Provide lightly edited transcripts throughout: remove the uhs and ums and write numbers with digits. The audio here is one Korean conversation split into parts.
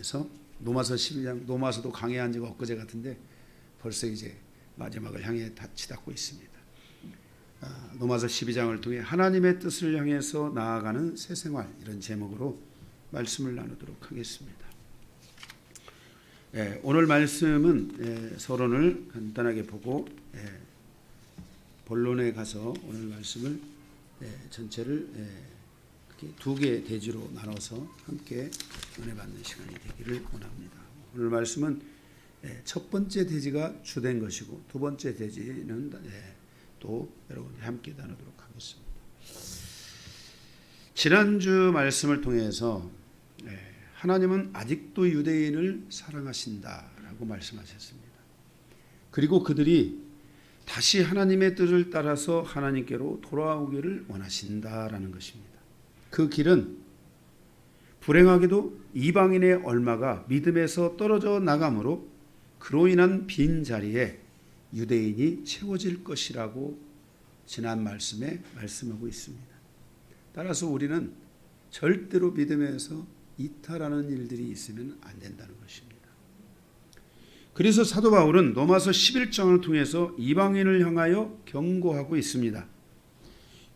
통해서 로마서 12장, 로마서도 강해한 지가 엊그제 같은데 벌써 이제 마지막을 향해 치닫고 있습니다. 로마서 12장을 통해 하나님의 뜻을 향해서 나아가는 새 생활, 이런 제목으로 말씀을 나누도록 하겠습니다. 오늘 말씀은 서론을 간단하게 보고 본론에 가서 오늘 말씀을 전체를 두 개의 대지로 나눠서 함께 은혜 받는 시간이 되기를 원합니다. 오늘 말씀은 첫 번째 대지가 주된 것이고 두 번째 대지는 또 여러분이 함께 나누도록 하겠습니다. 지난주 말씀을 통해서 하나님은 아직도 유대인을 사랑하신다라고 말씀하셨습니다. 그리고 그들이 다시 하나님의 뜻을 따라서 하나님께로 돌아오기를 원하신다라는 것입니다. 그 길은 불행하게도 이방인의 얼마가 믿음에서 떨어져 나가므로 그로 인한 빈자리에 유대인이 채워질 것이라고 지난 말씀에 말씀하고 있습니다. 따라서 우리는 절대로 믿음에서 이탈하는 일들이 있으면 안 된다는 것입니다. 그래서 사도 바울은 로마서 11장을 통해서 이방인을 향하여 경고하고 있습니다.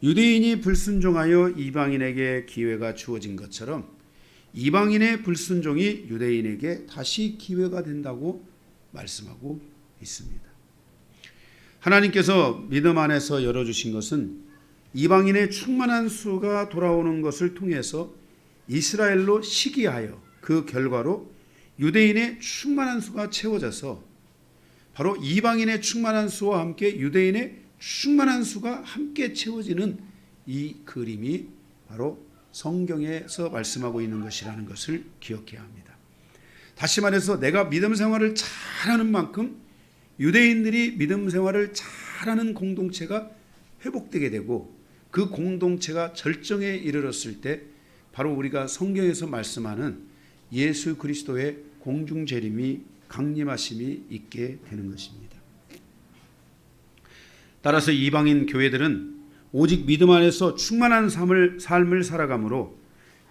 유대인이 불순종하여 이방인에게 기회가 주어진 것처럼 이방인의 불순종이 유대인에게 다시 기회가 된다고 말씀하고 있습니다. 하나님께서 믿음 안에서 열어주신 것은 이방인의 충만한 수가 돌아오는 것을 통해서 이스라엘로 시기하여 그 결과로 유대인의 충만한 수가 채워져서 바로 이방인의 충만한 수와 함께 유대인의 충만한 수가 함께 채워지는 이 그림이 바로 성경에서 말씀하고 있는 것이라는 것을 기억해야 합니다. 다시 말해서 내가 믿음 생활을 잘하는 만큼 유대인들이 믿음 생활을 잘하는 공동체가 회복되게 되고 그 공동체가 절정에 이르렀을 때 바로 우리가 성경에서 말씀하는 예수 그리스도의 공중재림이 강림하심이 있게 되는 것입니다. 따라서 이방인 교회들은 오직 믿음 안에서 충만한 삶을 살아가므로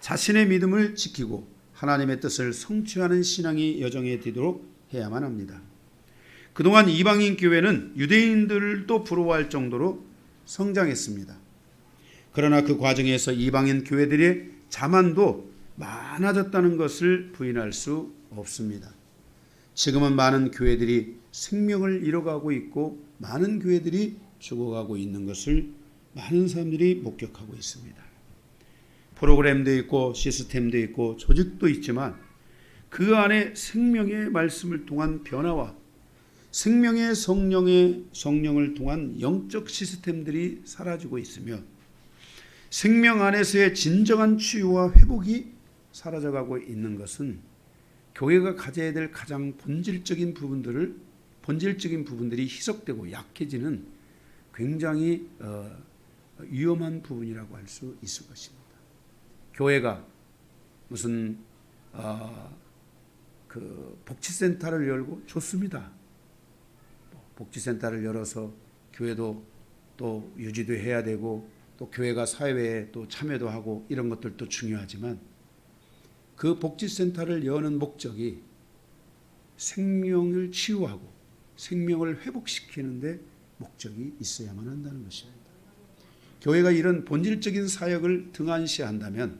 자신의 믿음을 지키고 하나님의 뜻을 성취하는 신앙이 여정에 되도록 해야만 합니다. 그동안 이방인 교회는 유대인들도 부러워할 정도로 성장했습니다. 그러나 그 과정에서 이방인 교회들의 자만도 많아졌다는 것을 부인할 수 없습니다. 지금은 많은 교회들이 생명을 잃어가고 있고 많은 교회들이 죽어가고 있는 것을 많은 사람들이 목격하고 있습니다. 프로그램도 있고 시스템도 있고 조직도 있지만 그 안에 생명의 말씀을 통한 변화와 생명의 성령을 통한 영적 시스템들이 사라지고 있으며 생명 안에서의 진정한 치유와 회복이 사라져가고 있는 것은 교회가 가져야 될 가장 본질적인 부분들이 희석되고 약해지는 굉장히 위험한 부분이라고 할 수 있을 것입니다. 교회가 무슨 그 복지센터를 열고 좋습니다. 복지센터를 열어서 교회도 또 유지도 해야 되고 또 교회가 사회에 또 참여도 하고 이런 것들도 중요하지만 그 복지센터를 여는 목적이 생명을 치유하고 생명을 회복시키는 데 목적이 있어야만 한다는 것입니다. 교회가 이런 본질적인 사역을 등한시한다면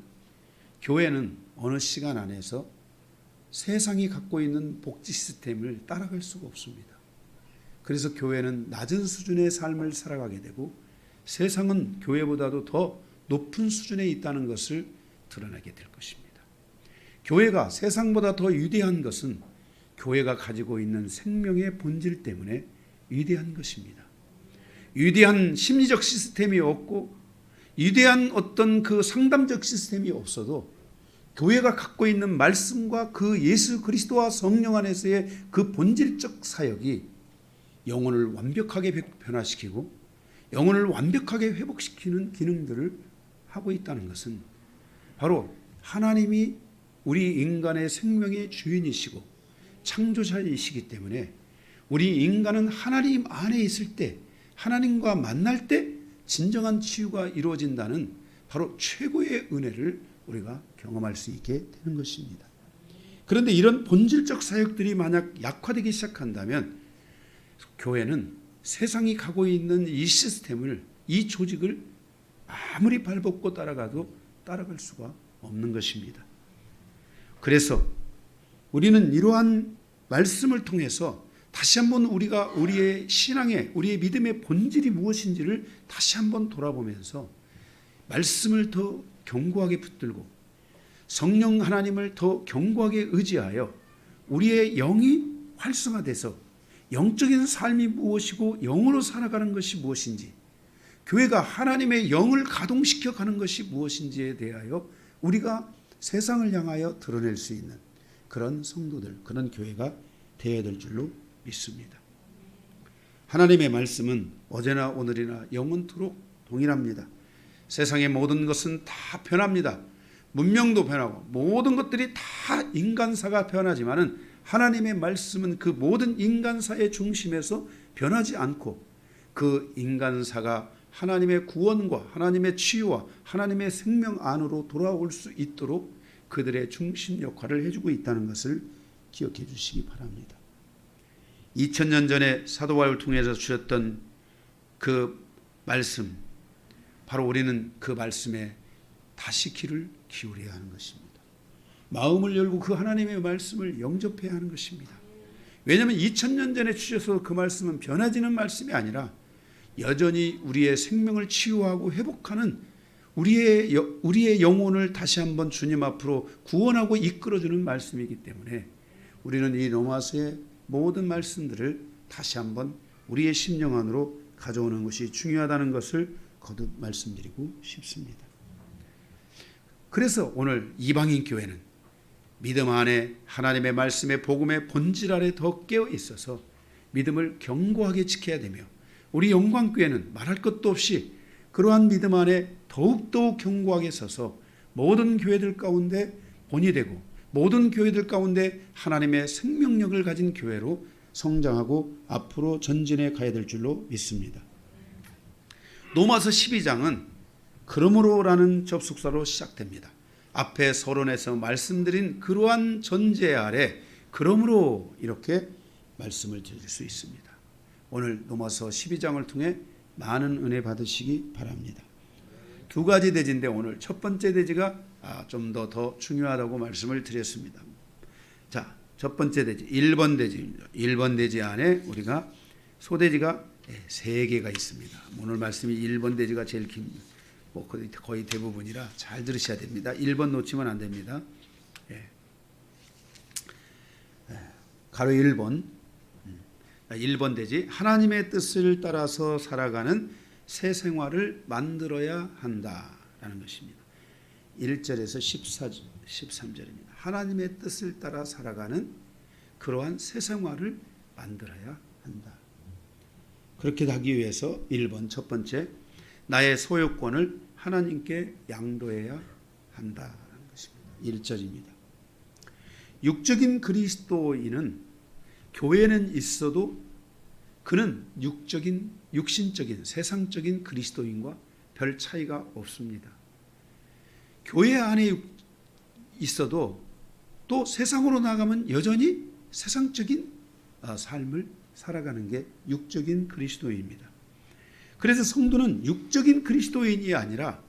교회는 어느 시간 안에서 세상이 갖고 있는 복지 시스템을 따라갈 수가 없습니다. 그래서 교회는 낮은 수준의 삶을 살아가게 되고 세상은 교회보다도 더 높은 수준에 있다는 것을 드러내게 될 것입니다. 교회가 세상보다 더 위대한 것은 교회가 가지고 있는 생명의 본질 때문에 위대한 것입니다. 위대한 심리적 시스템이 없고 위대한 어떤 그 상담적 시스템이 없어도 교회가 갖고 있는 말씀과 그 예수 그리스도와 성령 안에서의 그 본질적 사역이 영혼을 완벽하게 변화시키고 영혼을 완벽하게 회복시키는 기능들을 하고 있다는 것은 바로 하나님이 우리 인간의 생명의 주인이시고 창조자이시기 때문에 우리 인간은 하나님 안에 있을 때 하나님과 만날 때 진정한 치유가 이루어진다는 바로 최고의 은혜를 우리가 경험할 수 있게 되는 것입니다. 그런데 이런 본질적 사역들이 만약 약화되기 시작한다면 교회는 세상이 가고 있는 이 시스템을, 이 조직을 아무리 발벗고 따라가도 따라갈 수가 없는 것입니다. 그래서 우리는 이러한 말씀을 통해서 다시 한번 우리가 우리의 신앙의, 우리의 믿음의 본질이 무엇인지를 다시 한번 돌아보면서 말씀을 더 견고하게 붙들고 성령 하나님을 더 견고하게 의지하여 우리의 영이 활성화돼서 영적인 삶이 무엇이고 영으로 살아가는 것이 무엇인지, 교회가 하나님의 영을 가동시켜 가는 것이 무엇인지에 대하여 우리가 세상을 향하여 드러낼 수 있는 그런 성도들, 그런 교회가 되어야 될 줄로 믿습니다. 하나님의 말씀은 어제나 오늘이나 영원토록 동일합니다. 세상의 모든 것은 다 변합니다. 문명도 변하고 모든 것들이 다 인간사가 변하지만은 하나님의 말씀은 그 모든 인간사의 중심에서 변하지 않고 그 인간사가 하나님의 구원과 하나님의 치유와 하나님의 생명 안으로 돌아올 수 있도록 그들의 중심 역할을 해주고 있다는 것을 기억해 주시기 바랍니다. 2000년 전에 사도 바울을 통해서 주셨던 그 말씀, 바로 우리는 그 말씀에 다시 귀를 기울여야 하는 것입니다. 마음을 열고 그 하나님의 말씀을 영접해야 하는 것입니다. 왜냐하면 2000년 전에 주셔서 그 말씀은 변해지는 말씀이 아니라 여전히 우리의 생명을 치유하고 회복하는 우리의 영혼을 다시 한번 주님 앞으로 구원하고 이끌어주는 말씀이기 때문에 우리는 이 로마서의 모든 말씀들을 다시 한번 우리의 심령 안으로 가져오는 것이 중요하다는 것을 거듭 말씀드리고 싶습니다. 그래서 오늘 이방인 교회는 믿음 안에 하나님의 말씀의 복음의 본질 아래 더 깨어 있어서 믿음을 견고하게 지켜야 되며, 우리 영광교회는 말할 것도 없이 그러한 믿음 안에 더욱더욱 견고하게 서서 모든 교회들 가운데 본이 되고 모든 교회들 가운데 하나님의 생명력을 가진 교회로 성장하고 앞으로 전진해 가야 될 줄로 믿습니다. 로마서 12장은 그러므로라는 접속사로 시작됩니다. 앞에 서론에서 말씀드린 그러한 전제 아래 그러므로 이렇게 말씀을 드릴 수 있습니다. 오늘 로마서 12장을 통해 많은 은혜 받으시기 바랍니다. 두 가지 대지인데 오늘 첫 번째 대지가 좀 더 중요하다고 말씀을 드렸습니다. 자, 첫 번째 대지 1번 대지입니다. 1번 대지 안에 우리가 소대지가 3개가 있습니다. 오늘 말씀이 1번 대지가 제일 깁니다. 거의 대부분이라 잘 들으셔야 됩니다. 1번 놓치면 안 됩니다. 가로 1번. 1번 대지, 하나님의 뜻을 따라서 살아가는 새 생활을 만들어야 한다라는 것입니다. 1절에서 13절입니다. 하나님의 뜻을 따라 살아가는 그러한 새 생활을 만들어야 한다. 그렇게 하기 위해서 1번 첫 번째, 나의 소유권을 하나님께 양도해야 한다는 것입니다. 1절입니다. 육적인 그리스도인은 교회는 있어도 그는 육신적인 세상적인 그리스도인과 별 차이가 없습니다. 교회 안에 있어도 또 세상으로 나가면 여전히 세상적인 삶을 살아가는 게 육적인 그리스도인입니다. 그래서 성도는 육적인 그리스도인이 아니라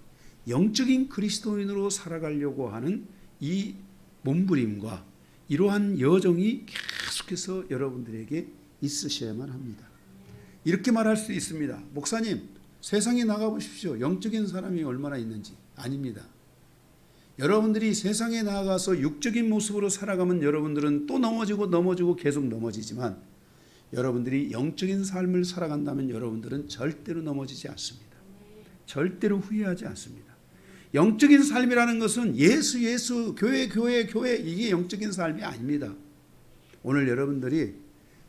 영적인 그리스도인으로 살아가려고 하는 이 몸부림과 이러한 여정이 계속해서 여러분들에게 있으셔야만 합니다. 이렇게 말할 수 있습니다. 목사님, 세상에 나가보십시오. 영적인 사람이 얼마나 있는지. 아닙니다. 여러분들이 세상에 나가서 육적인 모습으로 살아가면 여러분들은 또 넘어지고 계속 넘어지지만, 여러분들이 영적인 삶을 살아간다면 여러분들은 절대로 넘어지지 않습니다. 절대로 후회하지 않습니다. 영적인 삶이라는 것은 예수, 교회, 이게 영적인 삶이 아닙니다. 오늘 여러분들이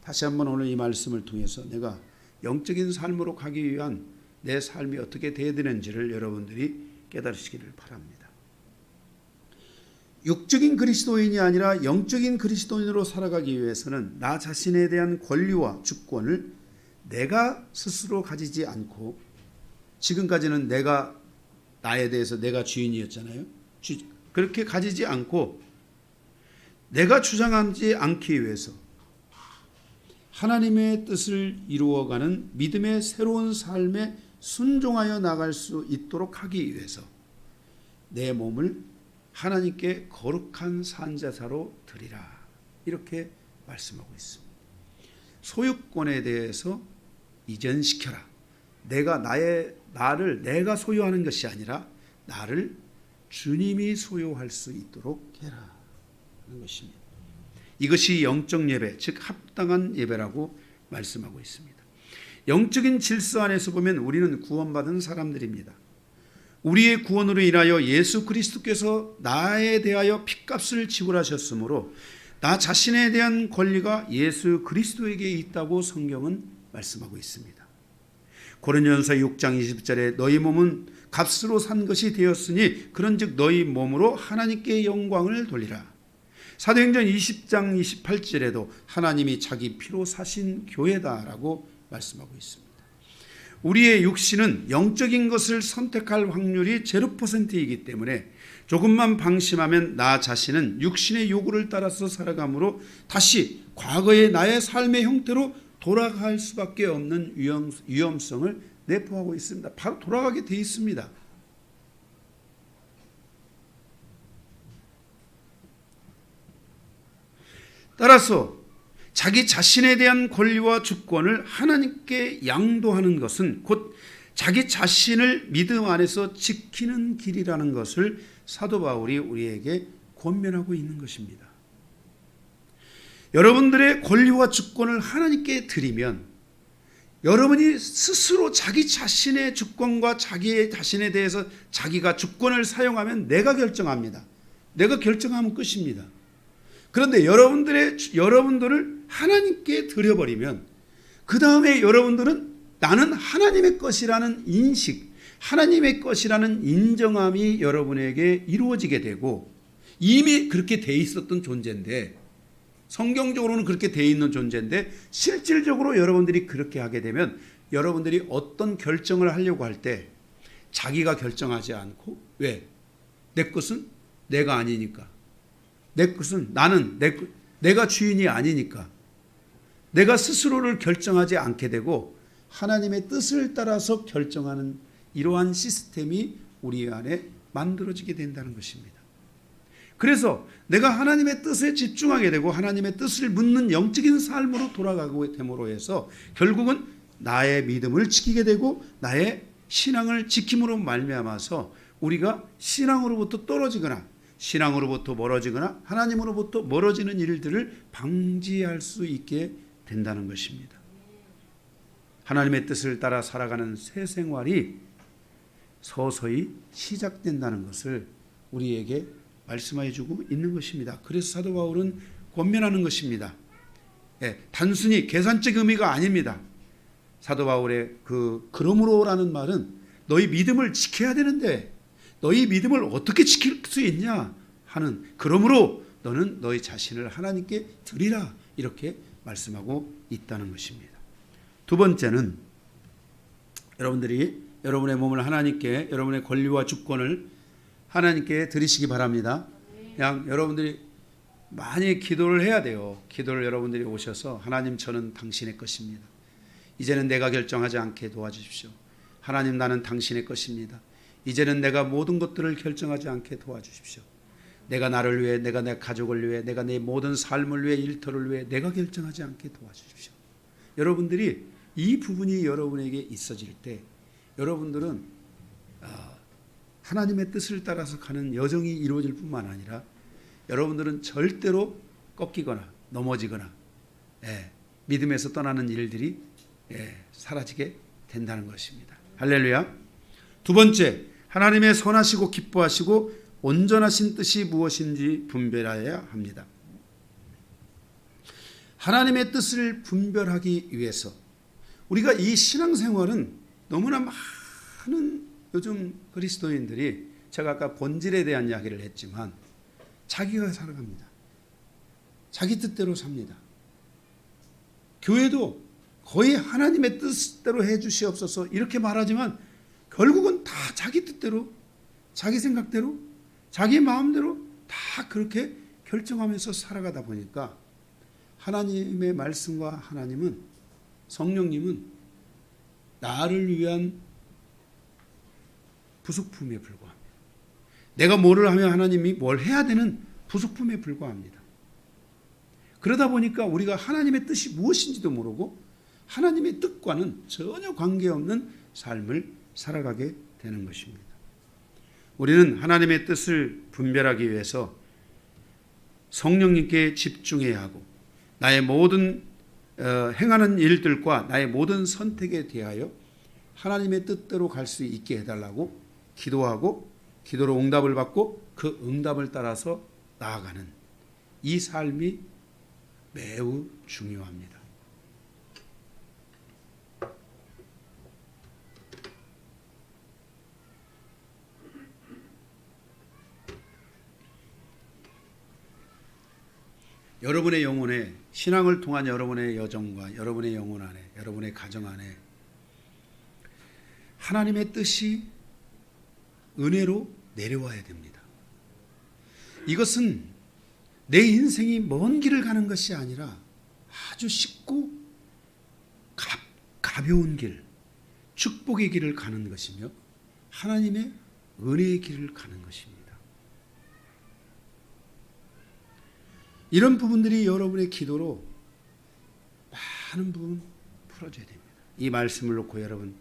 다시 한번 오늘 이 말씀을 통해서 내가 영적인 삶으로 가기 위한 내 삶이 어떻게 되어야 되는지를 여러분들이 깨달으시기를 바랍니다. 육적인 그리스도인이 아니라 영적인 그리스도인으로 살아가기 위해서는 나 자신에 대한 권리와 주권을 내가 스스로 가지지 않고, 지금까지는 나에 대해서 내가 주인이었잖아요. 그렇게 가지지 않고 내가 주장하지 않기 위해서 하나님의 뜻을 이루어가는 믿음의 새로운 삶에 순종하여 나갈 수 있도록 하기 위해서 내 몸을 하나님께 거룩한 산제사로 드리라, 이렇게 말씀하고 있습니다. 소유권에 대해서 이전시켜라. 나를 내가 소유하는 것이 아니라 나를 주님이 소유할 수 있도록 해라 하는 것입니다. 이것이 영적 예배, 즉 합당한 예배라고 말씀하고 있습니다. 영적인 질서 안에서 보면 우리는 구원받은 사람들입니다. 우리의 구원으로 인하여 예수 그리스도께서 나에 대하여 핏값을 지불하셨으므로 나 자신에 대한 권리가 예수 그리스도에게 있다고 성경은 말씀하고 있습니다. 고린도전서 6장 20절에 너희 몸은 값으로 산 것이 되었으니 그런즉 너희 몸으로 하나님께 영광을 돌리라. 사도행전 20장 28절에도 하나님이 자기 피로 사신 교회다라고 말씀하고 있습니다. 우리의 육신은 영적인 것을 선택할 확률이 0%이기 때문에 조금만 방심하면 나 자신은 육신의 요구를 따라서 살아가므로 다시 과거의 나의 삶의 형태로 돌아갈 수밖에 없는 위험성을 내포하고 있습니다. 바로 돌아가게 돼 있습니다. 따라서 자기 자신에 대한 권리와 주권을 하나님께 양도하는 것은 곧 자기 자신을 믿음 안에서 지키는 길이라는 것을 사도 바울이 우리에게 권면하고 있는 것입니다. 여러분들의 권리와 주권을 하나님께 드리면 여러분이 스스로 자기 자신의 주권과 자기 자신에 대해서 자기가 주권을 사용하면 내가 결정합니다. 내가 결정하면 끝입니다. 그런데 여러분들을 하나님께 드려버리면 그 다음에 여러분들은 나는 하나님의 것이라는 인식, 하나님의 것이라는 인정함이 여러분에게 이루어지게 되고 이미 그렇게 돼 있었던 존재인데, 성경적으로는 그렇게 돼 있는 존재인데 실질적으로 여러분들이 그렇게 하게 되면 여러분들이 어떤 결정을 하려고 할 때 자기가 결정하지 않고, 왜? 내 것은 내가 아니니까, 내 것은 내가 주인이 아니니까 내가 스스로를 결정하지 않게 되고 하나님의 뜻을 따라서 결정하는 이러한 시스템이 우리 안에 만들어지게 된다는 것입니다. 그래서 내가 하나님의 뜻에 집중하게 되고 하나님의 뜻을 묻는 영적인 삶으로 돌아가게 됨으로 해서 결국은 나의 믿음을 지키게 되고 나의 신앙을 지킴으로 말미암아서 우리가 신앙으로부터 떨어지거나 신앙으로부터 멀어지거나 하나님으로부터 멀어지는 일들을 방지할 수 있게 된다는 것입니다. 하나님의 뜻을 따라 살아가는 새 생활이 서서히 시작된다는 것을 우리에게 말씀해 주고 있는 것입니다. 그래서 사도 바울은 권면하는 것입니다. 단순히 계산적 의미가 아닙니다. 사도 바울의 그러므로라는 말은 너희 믿음을 지켜야 되는데 너희 믿음을 어떻게 지킬 수 있냐 하는, 그러므로 너는 너희 자신을 하나님께 드리라, 이렇게 말씀하고 있다는 것입니다. 두 번째는 여러분들이 여러분의 몸을 하나님께, 여러분의 권리와 주권을 하나님께 드리시기 바랍니다. 그냥 여러분들이 많이 기도를 해야 돼요. 기도를 여러분들이 오셔서 하나님, 저는 당신의 것입니다. 이제는 내가 결정하지 않게 도와주십시오. 하나님, 나는 당신의 것입니다. 이제는 내가 모든 것들을 결정하지 않게 도와주십시오. 내가 나를 위해, 내가 내 가족을 위해, 내가 내 모든 삶을 위해, 일터를 위해 내가 결정하지 않게 도와주십시오. 여러분들이 이 부분이 여러분에게 있어질 때 여러분들은 하나님의 뜻을 따라서 가는 여정이 이루어질 뿐만 아니라 여러분들은 절대로 꺾이거나 넘어지거나 믿음에서 떠나는 일들이 사라지게 된다는 것입니다. 할렐루야. 두 번째, 하나님의 선하시고 기뻐하시고 온전하신 뜻이 무엇인지 분별해야 합니다. 하나님의 뜻을 분별하기 위해서 우리가 이 신앙생활은 너무나 많은 요즘 그리스도인들이, 제가 아까 본질에 대한 이야기를 했지만 자기가 살아갑니다. 자기 뜻대로 삽니다. 교회도 거의 하나님의 뜻대로 해 주시옵소서 이렇게 말하지만 결국은 다 자기 뜻대로, 자기 생각대로, 자기 마음대로 다 그렇게 결정하면서 살아가다 보니까 하나님의 말씀과 하나님은, 성령님은 나를 위한 부속품에 불과합니다. 내가 뭐를 하면 하나님이 뭘 해야 되는 부속품에 불과합니다. 그러다 보니까 우리가 하나님의 뜻이 무엇인지도 모르고 하나님의 뜻과는 전혀 관계없는 삶을 살아가게 되는 것입니다. 우리는 하나님의 뜻을 분별하기 위해서 성령님께 집중해야 하고 나의 모든 행하는 일들과 나의 모든 선택에 대하여 하나님의 뜻대로 갈 수 있게 해달라고 기도하고 기도로 응답을 받고 그 응답을 따라서 나아가는 이 삶이 매우 중요합니다. 여러분의 영혼에, 신앙을 통한 여러분의 여정과 여러분의 영혼 안에, 여러분의 가정 안에 하나님의 뜻이 은혜로 내려와야 됩니다. 이것은 내 인생이 먼 길을 가는 것이 아니라 아주 쉽고 가벼운 길, 축복의 길을 가는 것이며 하나님의 은혜의 길을 가는 것입니다. 이런 부분들이 여러분의 기도로 많은 부분 풀어져야 됩니다. 이 말씀을 놓고 여러분,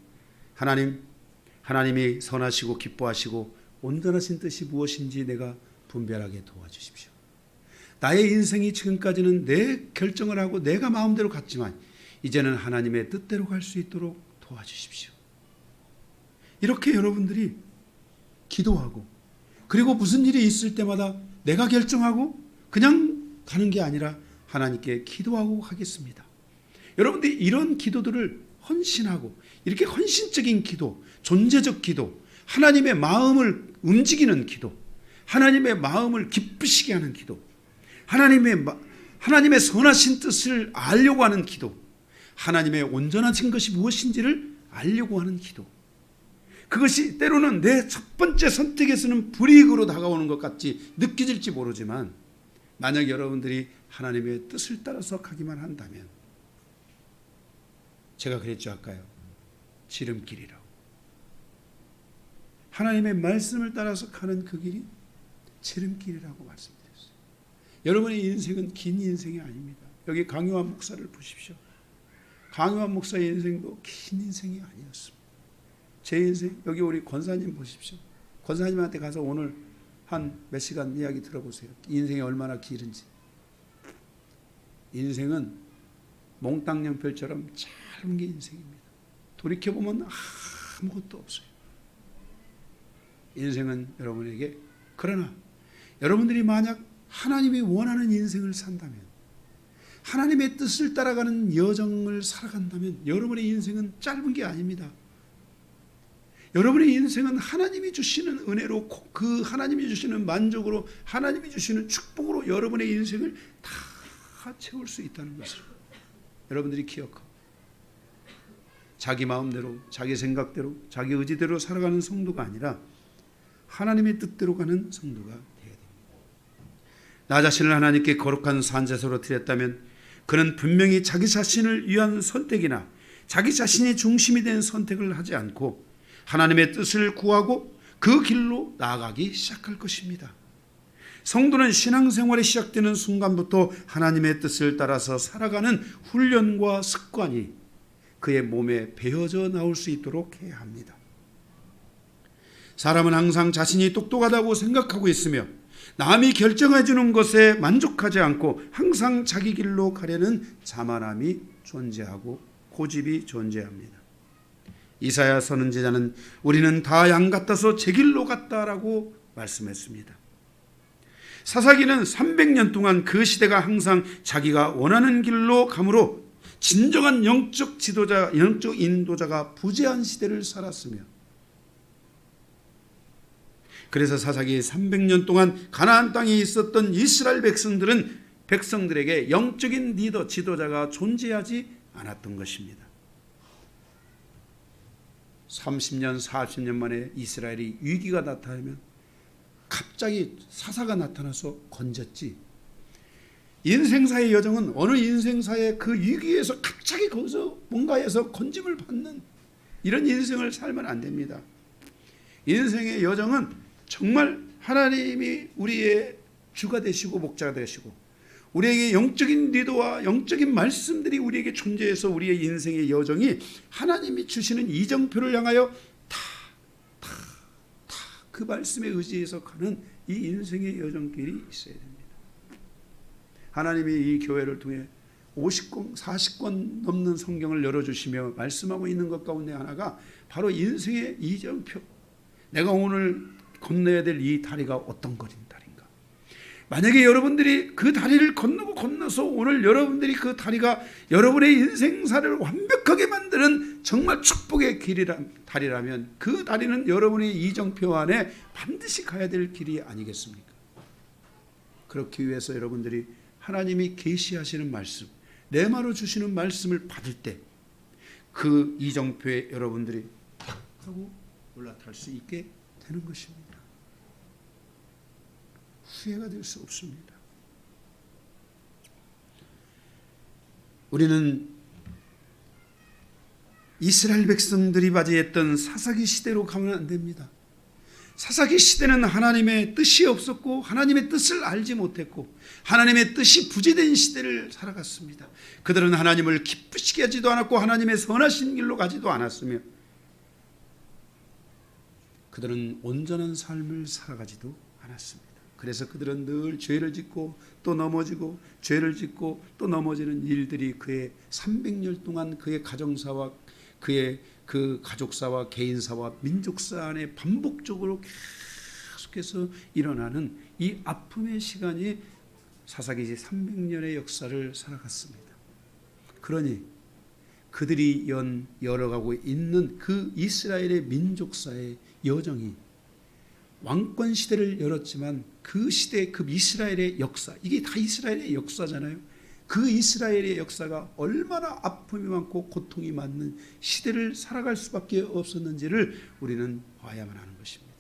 하나님이 선하시고 기뻐하시고 온전하신 뜻이 무엇인지 내가 분별하게 도와주십시오. 나의 인생이 지금까지는 내 결정을 하고 내가 마음대로 갔지만 이제는 하나님의 뜻대로 갈 수 있도록 도와주십시오. 이렇게 여러분들이 기도하고, 그리고 무슨 일이 있을 때마다 내가 결정하고 그냥 가는 게 아니라 하나님께 기도하고 하겠습니다. 여러분들이 이런 기도들을 헌신하고, 이렇게 헌신적인 기도, 존재적 기도, 하나님의 마음을 움직이는 기도, 하나님의 마음을 기쁘시게 하는 기도, 하나님의 선하신 뜻을 알려고 하는 기도, 하나님의 온전하신 것이 무엇인지를 알려고 하는 기도, 그것이 때로는 내 첫 번째 선택에서는 불이익으로 다가오는 것 같이 느껴질지 모르지만 만약 여러분들이 하나님의 뜻을 따라서 가기만 한다면, 제가 그랬죠 아까요, 지름길이라고. 하나님의 말씀을 따라서 가는 그 길이 지름길이라고 말씀드렸어요. 여러분의 인생은 긴 인생이 아닙니다. 여기 강요한 목사를 보십시오. 강요한 목사의 인생도 긴 인생이 아니었습니다. 제 인생, 여기 우리 권사님 보십시오. 권사님한테 가서 오늘 한 몇 시간 이야기 들어보세요. 인생이 얼마나 길은지. 인생은 몽땅 연필처럼 짧은 게 인생입니다. 돌이켜보면 아무것도 없어요. 인생은 여러분에게, 그러나 여러분들이 만약 하나님이 원하는 인생을 산다면, 하나님의 뜻을 따라가는 여정을 살아간다면 여러분의 인생은 짧은 게 아닙니다. 여러분의 인생은 하나님이 주시는 은혜로, 그 하나님이 주시는 만족으로, 하나님이 주시는 축복으로 여러분의 인생을 다 채울 수 있다는 것을 여러분들이 기억하고, 자기 마음대로, 자기 생각대로, 자기 의지대로 살아가는 성도가 아니라 하나님의 뜻대로 가는 성도가 되어야 됩니다. 나 자신을 하나님께 거룩한 산제사로 드렸다면 그는 분명히 자기 자신을 위한 선택이나 자기 자신이 중심이 된 선택을 하지 않고 하나님의 뜻을 구하고 그 길로 나아가기 시작할 것입니다. 성도는 신앙생활이 시작되는 순간부터 하나님의 뜻을 따라서 살아가는 훈련과 습관이 그의 몸에 배어져 나올 수 있도록 해야 합니다. 사람은 항상 자신이 똑똑하다고 생각하고 있으며 남이 결정해 주는 것에 만족하지 않고 항상 자기 길로 가려는 자만함이 존재하고 고집이 존재합니다. 이사야 선지자는 우리는 다 양 같아서 제 길로 갔다라고 말씀했습니다. 사사기는 300년 동안 그 시대가 항상 자기가 원하는 길로 가므로 진정한 영적 지도자, 영적 인도자가 부재한 시대를 살았으며, 그래서 사사기 300년 동안 가나안 땅에 있었던 이스라엘 백성들에게 영적인 리더, 지도자가 존재하지 않았던 것입니다. 30년, 40년 만에 이스라엘이 위기가 나타나면 갑자기 사사가 나타나서 건졌지, 인생사의 여정은 어느 인생사의 그 위기에서 갑자기 거기서 뭔가에서 건짐을 받는 이런 인생을 살면 안 됩니다. 인생의 여정은 정말 하나님이 우리의 주가 되시고 목자가 되시고 우리에게 영적인 리더와 영적인 말씀들이 우리에게 존재해서 우리의 인생의 여정이 하나님이 주시는 이정표를 향하여 다 그 말씀에 의지해서 가는 이 인생의 여정길이 있어야 됩니다. 하나님이 이 교회를 통해 50권, 40권 넘는 성경을 열어주시며 말씀하고 있는 것 가운데 하나가 바로 인생의 이정표, 내가 오늘 건너야 될 이 다리가 어떤 거린 다리인가. 만약에 여러분들이 그 다리를 건너서 오늘 여러분들이 그 다리가 여러분의 인생사를 완벽하게 만드는 정말 축복의 다리라면 그 다리는 여러분의 이정표 안에 반드시 가야 될 길이 아니겠습니까? 그렇기 위해서 여러분들이 하나님이 계시하시는 말씀, 레마로 주시는 말씀을 받을 때 그 이정표에 여러분들이 탁 하고 올라탈 수 있게 되는 것입니다. 후회가 될 수 없습니다. 우리는 이스라엘 백성들이 맞이했던 사사기 시대로 가면 안 됩니다. 사사기 시대는 하나님의 뜻이 없었고 하나님의 뜻을 알지 못했고 하나님의 뜻이 부재된 시대를 살아갔습니다. 그들은 하나님을 기쁘시게 하지도 않았고 하나님의 선하신 길로 가지도 않았으며 그들은 온전한 삶을 살아가지도 않았습니다. 그래서 그들은 늘 죄를 짓고 또 넘어지고 죄를 짓고 또 넘어지는 일들이 그의 300년 동안 그의 가정사와 그의 그 가족사와 개인사와 민족사 안에 반복적으로 계속해서 일어나는 이 아픔의 시간이 사사기 300년의 역사를 살아갔습니다. 그러니 그들이 열어가고 있는 그 이스라엘의 민족사의 여정이 왕권 시대를 열었지만 그 시대 그 이스라엘의 역사, 이게 다 이스라엘의 역사잖아요. 그 이스라엘의 역사가 얼마나 아픔이 많고 고통이 많은 시대를 살아갈 수밖에 없었는지를 우리는 봐야만 하는 것입니다.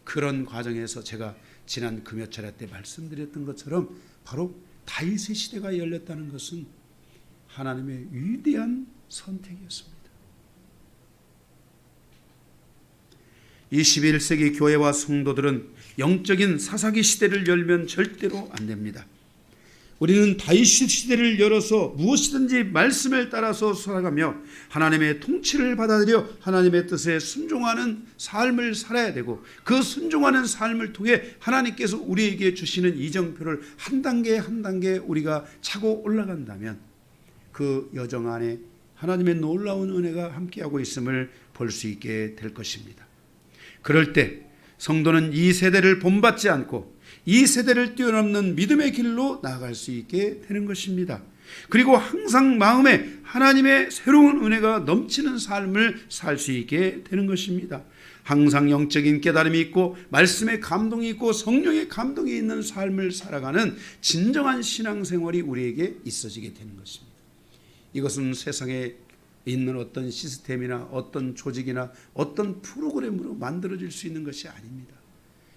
그런 과정에서 제가 지난 금요 차례 때 말씀드렸던 것처럼 바로 다윗의 시대가 열렸다는 것은 하나님의 위대한 선택이었습니다. 21세기 교회와 성도들은 영적인 사사기 시대를 열면 절대로 안 됩니다. 우리는 다윗 시대를 열어서 무엇이든지 말씀을 따라서 살아가며 하나님의 통치를 받아들여 하나님의 뜻에 순종하는 삶을 살아야 되고 그 순종하는 삶을 통해 하나님께서 우리에게 주시는 이정표를 한 단계 한 단계 우리가 차고 올라간다면 그 여정 안에 하나님의 놀라운 은혜가 함께하고 있음을 볼 수 있게 될 것입니다. 그럴 때 성도는 이 세대를 본받지 않고 이 세대를 뛰어넘는 믿음의 길로 나아갈 수 있게 되는 것입니다. 그리고 항상 마음에 하나님의 새로운 은혜가 넘치는 삶을 살 수 있게 되는 것입니다. 항상 영적인 깨달음이 있고 말씀의 감동이 있고 성령의 감동이 있는 삶을 살아가는 진정한 신앙생활이 우리에게 있어지게 되는 것입니다. 이것은 세상에 있는 어떤 시스템이나 어떤 조직이나 어떤 프로그램으로 만들어질 수 있는 것이 아닙니다.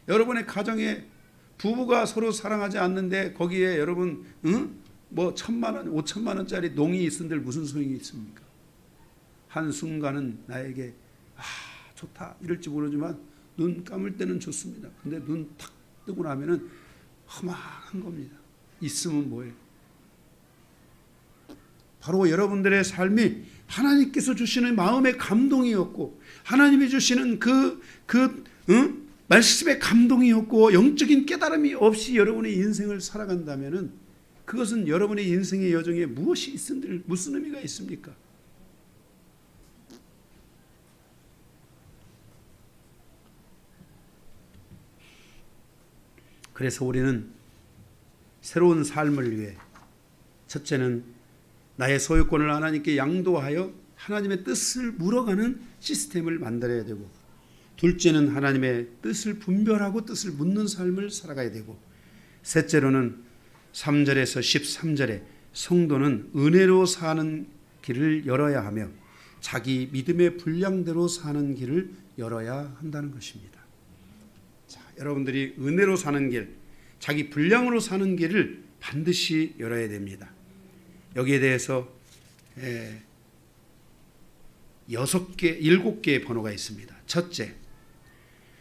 여러분의 가정에 부부가 서로 사랑하지 않는데 거기에 여러분 뭐 1,000만 원, 5천만 원짜리 농이 있은들 무슨 소용이 있습니까? 한순간은 나에게 좋다 이럴지 모르지만 눈 감을 때는 좋습니다. 근데 눈 탁 뜨고 나면은 험한 겁니다. 있으면 뭐예요? 바로 여러분들의 삶이 하나님께서 주시는 마음의 감동이었고 하나님이 주시는 말씀의 감동이었고 영적인 깨달음이 없이 여러분의 인생을 살아간다면 그것은 여러분의 인생의 여정에 무엇이 있은들 무슨 의미가 있습니까? 그래서 우리는 새로운 삶을 위해 첫째는 나의 소유권을 하나님께 양도하여 하나님의 뜻을 물어가는 시스템을 만들어야 되고 둘째는 하나님의 뜻을 분별하고 뜻을 묻는 삶을 살아가야 되고 셋째로는 3절에서 13절에 성도는 은혜로 사는 길을 열어야 하며 자기 믿음의 분량대로 사는 길을 열어야 한다는 것입니다. 자, 여러분들이 은혜로 사는 길, 자기 분량으로 사는 길을 반드시 열어야 됩니다. 여기에 대해서 7개의 번호가 있습니다. 첫째,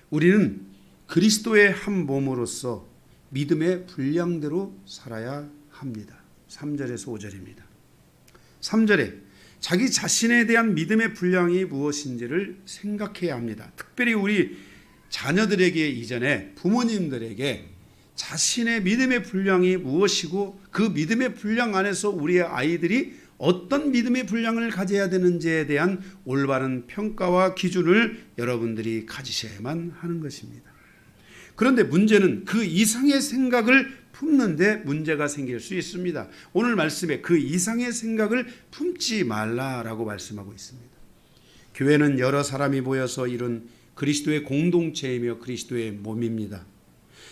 우리는 그리스도의 한 몸으로서 믿음의 분량대로 살아야 합니다. 3절에서 5절입니다. 3절에 자기 자신에 대한 믿음의 분량이 무엇인지를 생각해야 합니다. 특별히 우리 자녀들에게 이전에 부모님들에게 자신의 믿음의 분량이 무엇이고 그 믿음의 분량 안에서 우리의 아이들이 어떤 믿음의 분량을 가져야 되는지에 대한 올바른 평가와 기준을 여러분들이 가지셔야만 하는 것입니다. 그런데 문제는 그 이상의 생각을 품는데 문제가 생길 수 있습니다. 오늘 말씀에 그 이상의 생각을 품지 말라라고 말씀하고 있습니다. 교회는 여러 사람이 모여서 이룬 그리스도의 공동체이며 그리스도의 몸입니다.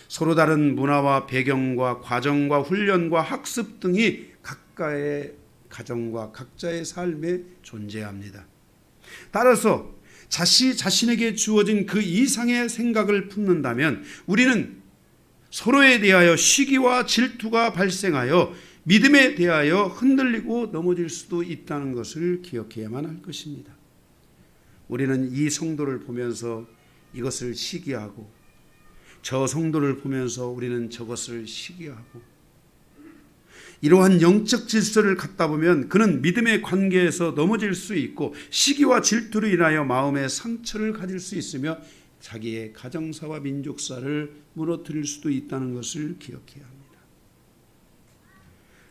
서로 다른 문화와 배경과 과정과 훈련과 학습 등이 각자의 가정과 각자의 삶에 존재합니다. 따라서 자신에게 주어진 그 이상의 생각을 품는다면 우리는 서로에 대하여 시기와 질투가 발생하여 믿음에 대하여 흔들리고 넘어질 수도 있다는 것을 기억해야만 할 것입니다. 우리는 이 성도를 보면서 이것을 시기하고 저 성도를 보면서 우리는 저것을 시기하고 이러한 영적 질서를 갖다 보면 그는 믿음의 관계에서 넘어질 수 있고 시기와 질투로 인하여 마음의 상처를 가질 수 있으며 자기의 가정사와 민족사를 무너뜨릴 수도 있다는 것을 기억해야 합니다.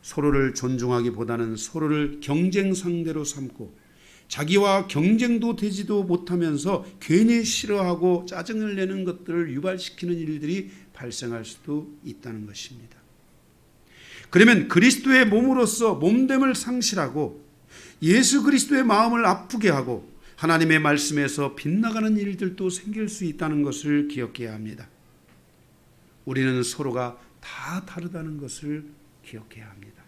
서로를 존중하기보다는 서로를 경쟁 상대로 삼고 자기와 경쟁도 되지도 못하면서 괜히 싫어하고 짜증을 내는 것들을 유발시키는 일들이 발생할 수도 있다는 것입니다. 그러면 그리스도의 몸으로서 몸됨을 상실하고 예수 그리스도의 마음을 아프게 하고 하나님의 말씀에서 빗나가는 일들도 생길 수 있다는 것을 기억해야 합니다. 우리는 서로가 다 다르다는 것을 기억해야 합니다.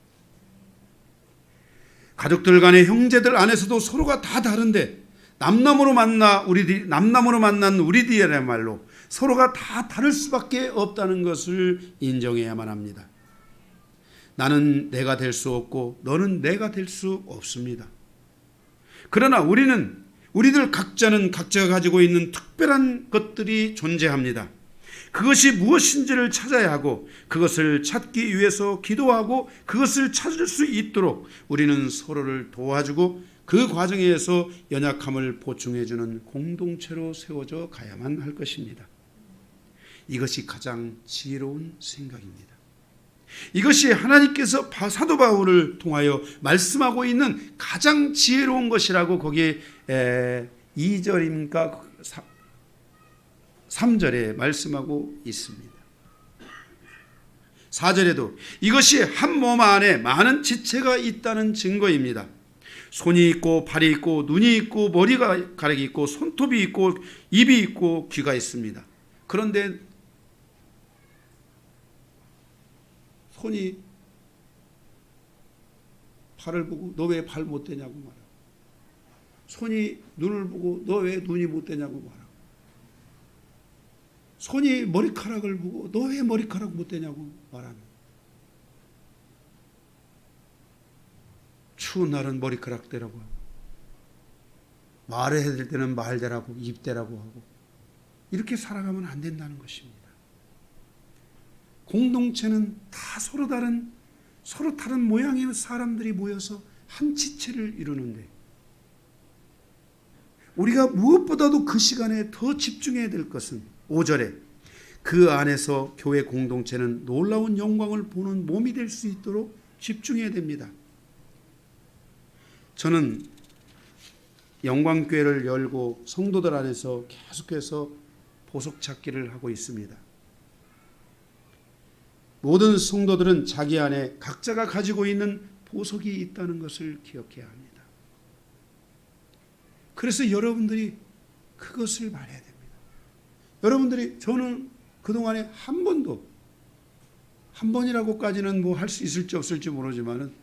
가족들 간의 형제들 안에서도 서로가 다 다른데 남남으로 만난 우리들이야말로 서로가 다 다를 수밖에 없다는 것을 인정해야만 합니다. 나는 내가 될 수 없고 너는 내가 될 수 없습니다. 그러나 우리들 각자는 각자가 가지고 있는 특별한 것들이 존재합니다. 그것이 무엇인지를 찾아야 하고 그것을 찾기 위해서 기도하고 그것을 찾을 수 있도록 우리는 서로를 도와주고 그 과정에서 연약함을 보충해주는 공동체로 세워져 가야만 할 것입니다. 이것이 가장 지혜로운 생각입니다. 이것이 하나님께서 사도 바울을 통하여 말씀하고 있는 가장 지혜로운 것이라고 거기에 2절인가 3절에 말씀하고 있습니다. 4절에도 이것이 한 몸 안에 많은 지체가 있다는 증거입니다. 손이 있고 발이 있고 눈이 있고 머리가 가락이 있고 손톱이 있고 입이 있고 귀가 있습니다. 그런데 손이 발을 보고 너 왜 발 못 되냐고 말하고 손이 눈을 보고 너 왜 눈이 못 되냐고 말하고 손이 머리카락을 보고 너 왜 머리카락 못 되냐고 말하는 추운 날은 머리카락 대라고 하고 말을 해야 될 때는 말대라고 입대라고 하고 이렇게 살아가면 안 된다는 것입니다. 공동체는 다 서로 다른 모양의 사람들이 모여서 한 지체를 이루는데 우리가 무엇보다도 그 시간에 더 집중해야 될 것은 5절에 그 안에서 교회 공동체는 놀라운 영광을 보는 몸이 될 수 있도록 집중해야 됩니다. 저는 영광교회를 열고 성도들 안에서 계속해서 보석 찾기를 하고 있습니다. 모든 성도들은 자기 안에 각자가 가지고 있는 보석이 있다는 것을 기억해야 합니다. 그래서 여러분들이 그것을 말해야 됩니다. 여러분들이 저는 그동안에 한 번이라고까지는 뭐 할 수 있을지 없을지 모르지만은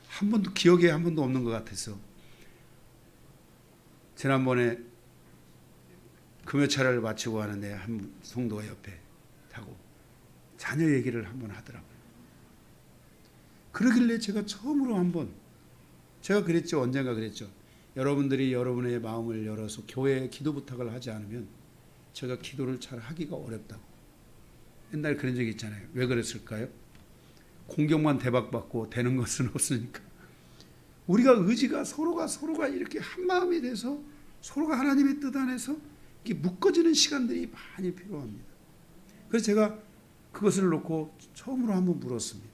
한 번도 기억에 한 번도 없는 것 같아서 지난번에 금요차를 마치고 하는데 한 성도가 옆에 타고 자녀 얘기를 한번 하더라고요. 그러길래 제가 처음으로 한번, 제가 그랬죠. 언젠가 그랬죠. 여러분들이 여러분의 마음을 열어서 교회에 기도 부탁을 하지 않으면 제가 기도를 잘 하기가 어렵다고. 옛날에 그런 적이 있잖아요. 왜 그랬을까요? 공격만 대박받고 되는 것은 없으니까. 우리가 의지가 서로가 이렇게 한 마음이 돼서 서로가 하나님의 뜻 안에서 이렇게 묶어지는 시간들이 많이 필요합니다. 그래서 제가 그것을 놓고 처음으로 한번 물었습니다.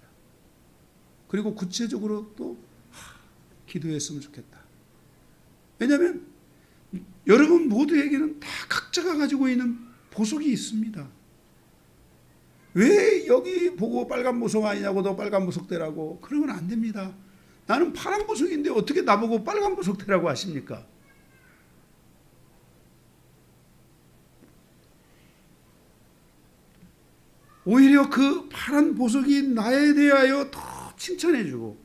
그리고 구체적으로 또 기도했으면 좋겠다. 왜냐하면 여러분 모두에게는 다 각자가 가지고 있는 보석이 있습니다. 왜 여기 보고 빨간 보석 아니냐고 너 빨간 보석 되라고 그러면 안 됩니다. 나는 파란 보석인데 어떻게 나보고 빨간 보석 되라고 하십니까? 오히려 그 파란 보석이 나에 대하여 더 칭찬해주고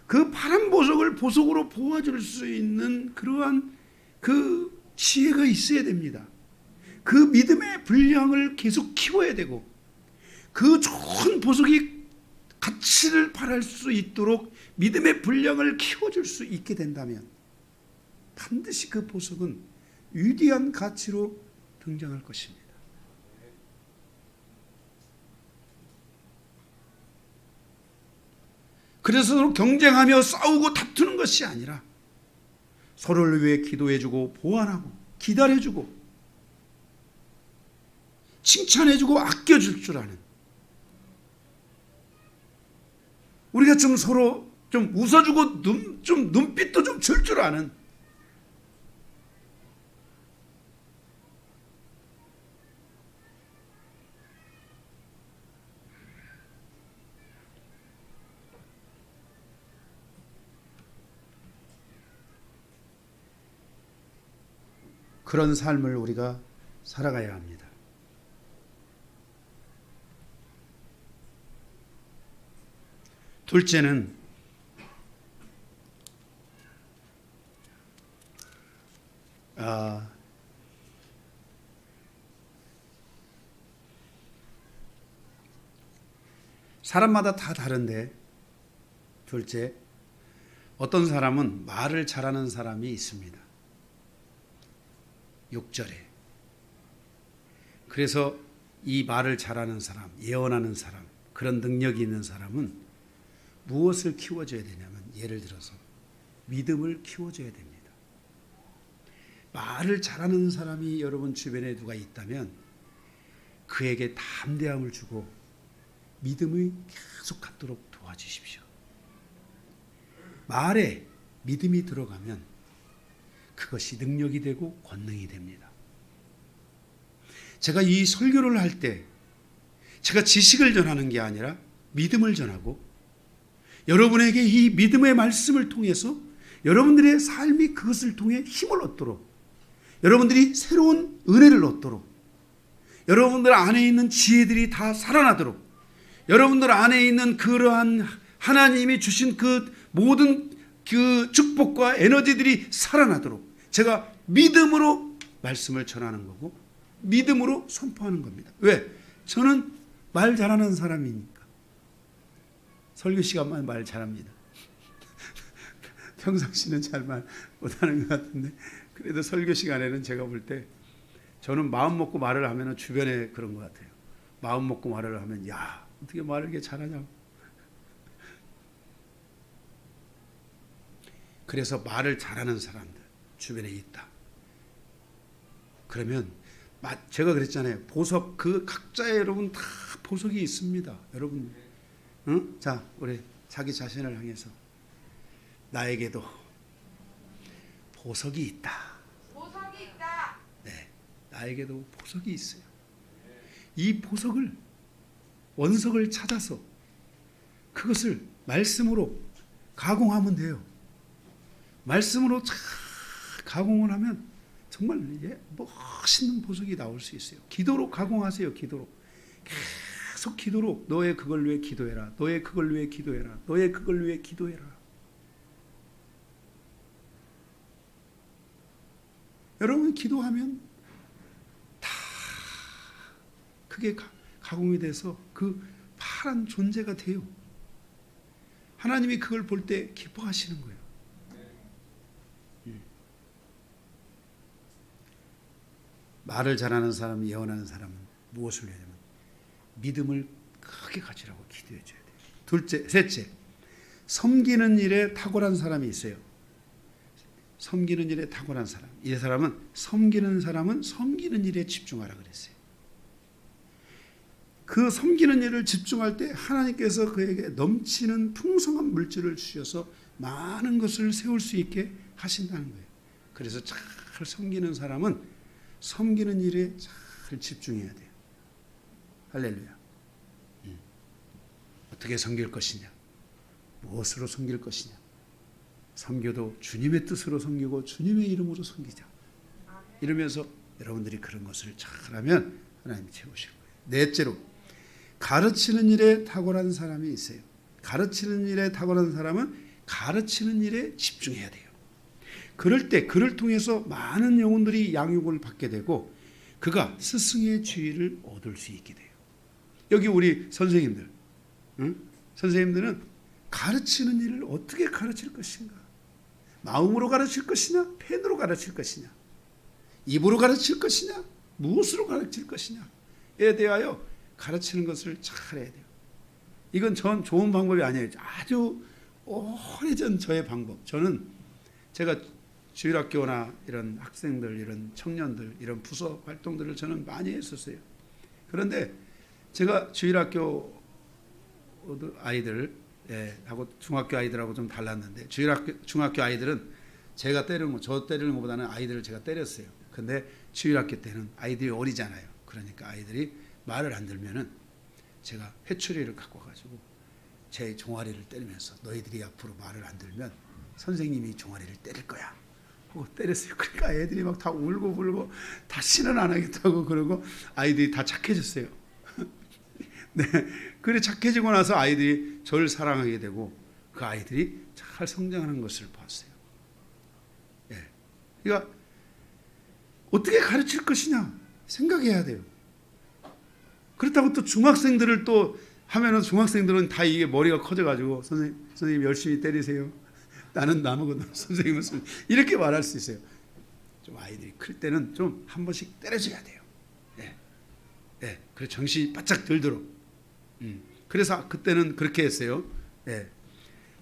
그 파란 보석을 보석으로 보아줄 수 있는 그러한 그 지혜가 있어야 됩니다. 그 믿음의 분량을 계속 키워야 되고 그 좋은 보석이 가치를 발할 수 있도록 믿음의 분량을 키워줄 수 있게 된다면 반드시 그 보석은 위대한 가치로 등장할 것입니다. 그래서 서로 경쟁하며 싸우고 다투는 것이 아니라 서로를 위해 기도해주고 보완하고 기다려주고 칭찬해주고 아껴줄 줄 아는, 우리가 좀 서로 좀 웃어주고 좀 눈빛도 좀 줄 줄 아는, 그런 삶을 우리가 살아가야 합니다. 둘째는 사람마다 다 다른데, 둘째, 어떤 사람은 말을 잘하는 사람이 있습니다. 6절에. 그래서 이 말을 잘하는 사람, 예언하는 사람, 그런 능력이 있는 사람은 무엇을 키워줘야 되냐면, 예를 들어서 믿음을 키워줘야 됩니다. 말을 잘하는 사람이 여러분 주변에 누가 있다면 그에게 담대함을 주고 믿음이 계속 갖도록 도와주십시오. 말에 믿음이 들어가면 그것이 능력이 되고 권능이 됩니다. 제가 이 설교를 할 때 제가 지식을 전하는 게 아니라 믿음을 전하고 여러분에게 이 믿음의 말씀을 통해서 여러분들의 삶이 그것을 통해 힘을 얻도록, 여러분들이 새로운 은혜를 얻도록, 여러분들 안에 있는 지혜들이 다 살아나도록, 여러분들 안에 있는 그러한 하나님이 주신 그 모든 그 축복과 에너지들이 살아나도록 제가 믿음으로 말씀을 전하는 거고 믿음으로 선포하는 겁니다. 왜? 저는 말 잘하는 사람이니까. 설교 시간만 말 잘합니다. 평상시는 잘 말 못하는 것 같은데 그래도 설교 시간에는 제가 볼 때 저는 마음 먹고 말을 하면 주변에 그런 것 같아요. 마음 먹고 말을 하면 야 어떻게 말을 이렇게 잘하냐고. 그래서 말을 잘하는 사람들 주변에 있다. 그러면 제가 그랬잖아요. 보석, 그 각자의 여러분 다 보석이 있습니다. 여러분, 응? 자, 우리 자기 자신을 향해서 나에게도 보석이 있다. 보석이 있다. 네, 나에게도 보석이 있어요. 이 보석을, 원석을 찾아서 그것을 말씀으로 가공하면 돼요. 말씀으로 잘 가공을 하면 정말 멋있는 보석이 나올 수 있어요. 기도로 가공하세요. 기도로. 계속 기도로 너의 그걸 위해 기도해라. 너의 그걸 위해 기도해라. 너의 그걸 위해 기도해라. 여러분 기도하면 다 그게 가공이 돼서 그 파란 존재가 돼요. 하나님이 그걸 볼 때 기뻐하시는 거예요. 말을 잘하는 사람, 예언하는 사람은 무엇을 해야 되면 믿음을 크게 가지라고 기도해 줘야 돼요. 둘째, 셋째, 섬기는 일에 탁월한 사람이 있어요. 섬기는 일에 탁월한 사람. 이 사람은 섬기는 일에 집중하라 그랬어요. 그 섬기는 일을 집중할 때 하나님께서 그에게 넘치는 풍성한 물질을 주셔서 많은 것을 세울 수 있게 하신다는 거예요. 그래서 잘 섬기는 사람은 섬기는 일에 잘 집중해야 돼요. 할렐루야. 어떻게 섬길 것이냐? 무엇으로 섬길 것이냐? 섬겨도 주님의 뜻으로 섬기고 주님의 이름으로 섬기자. 이러면서 여러분들이 그런 것을 잘하면 하나님이 채우실 거예요. 넷째로, 가르치는 일에 탁월한 사람이 있어요. 가르치는 일에 탁월한 사람은 가르치는 일에 집중해야 돼요. 그럴 때 그를 통해서 많은 영혼들이 양육을 받게 되고 그가 스승의 지위를 얻을 수 있게 돼요. 여기 우리 선생님들, 선생님들은 가르치는 일을 어떻게 가르칠 것인가? 마음으로 가르칠 것이냐? 펜으로 가르칠 것이냐? 입으로 가르칠 것이냐? 무엇으로 가르칠 것이냐에 대하여 가르치는 것을 잘해야 돼요. 이건 전 좋은 방법이 아니에요. 아주 오래전 저의 방법. 제가 주일학교나 이런 학생들, 이런 청년들, 이런 부서 활동들을 저는 많이 했었어요. 그런데 제가 주일학교 아이들 하고 중학교 아이들하고 좀 달랐는데 중학교 아이들은 제가 저 때리는 것보다는 아이들을 제가 때렸어요. 근데 주일학교 때는 아이들이 어리잖아요. 그러니까 아이들이 말을 안 들면은 제가 회초리를 갖고 가지고 제 종아리를 때리면서 너희들이 앞으로 말을 안 들면 선생님이 종아리를 때릴 거야 하고 때렸어요. 그러니까 애들이 막 다 울고 불고 다시는 안 하겠다고 그러고 아이들이 다 착해졌어요. 네, 그래 착해지고 나서 아이들이 저를 사랑하게 되고 그 아이들이 잘 성장하는 것을 봤어요. 예, 그러니까 어떻게 가르칠 것이냐 생각해야 돼요. 그렇다고 또 중학생들을 또 하면은 중학생들은 다 이게 머리가 커져가지고 선생님 열심히 때리세요. 나는 나무거든. 선생님은 이렇게 말할 수 있어요. 좀 아이들이 클 때는 좀 한 번씩 때려줘야 돼요. 예, 예, 그래 정신이 바짝 들도록. 그래서 그때는 그렇게 했어요. 예,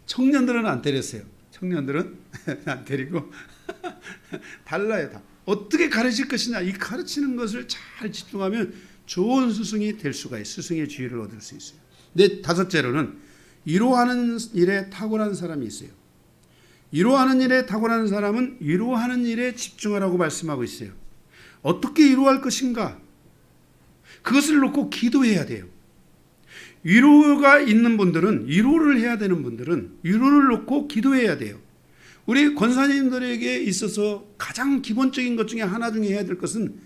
청년들은 안 때렸어요. 청년들은 안 때리고 달라요 다. 어떻게 가르칠 것이냐 이 가르치는 것을 잘 집중하면 좋은 스승이 될 수가 있어요. 스승의 지위를 얻을 수 있어요. 다섯째로는 위로하는 일에 탁월한 사람이 있어요. 위로하는 일에 탁월한 사람은 위로하는 일에 집중하라고 말씀하고 있어요. 어떻게 위로할 것인가? 그것을 놓고 기도해야 돼요. 위로가 있는 분들은 위로를 해야 되는 분들은 위로를 놓고 기도해야 돼요. 우리 권사님들에게 있어서 가장 기본적인 것 중에 하나 중에 해야 될 것은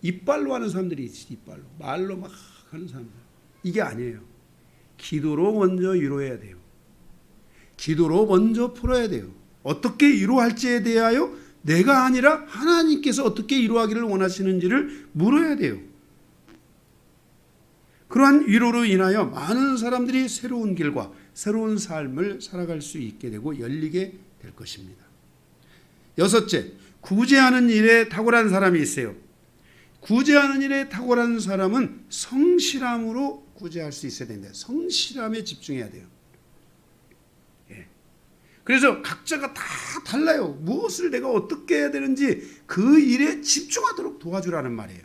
이빨로 하는 사람들이 있지. 이빨로 말로 막 하는 사람들 이게 아니에요. 기도로 먼저 위로해야 돼요. 기도로 먼저 풀어야 돼요. 어떻게 위로할지에 대하여 내가 아니라 하나님께서 어떻게 위로하기를 원하시는지를 물어야 돼요. 그러한 위로로 인하여 많은 사람들이 새로운 길과 새로운 삶을 살아갈 수 있게 되고 열리게 될 것입니다. 여섯째, 구제하는 일에 탁월한 사람이 있어요. 구제하는 일에 탁월한 사람은 성실함으로 구제할 수 있어야 된다. 성실함에 집중해야 돼요. 예. 그래서 각자가 다 달라요. 무엇을 내가 어떻게 해야 되는지 그 일에 집중하도록 도와주라는 말이에요.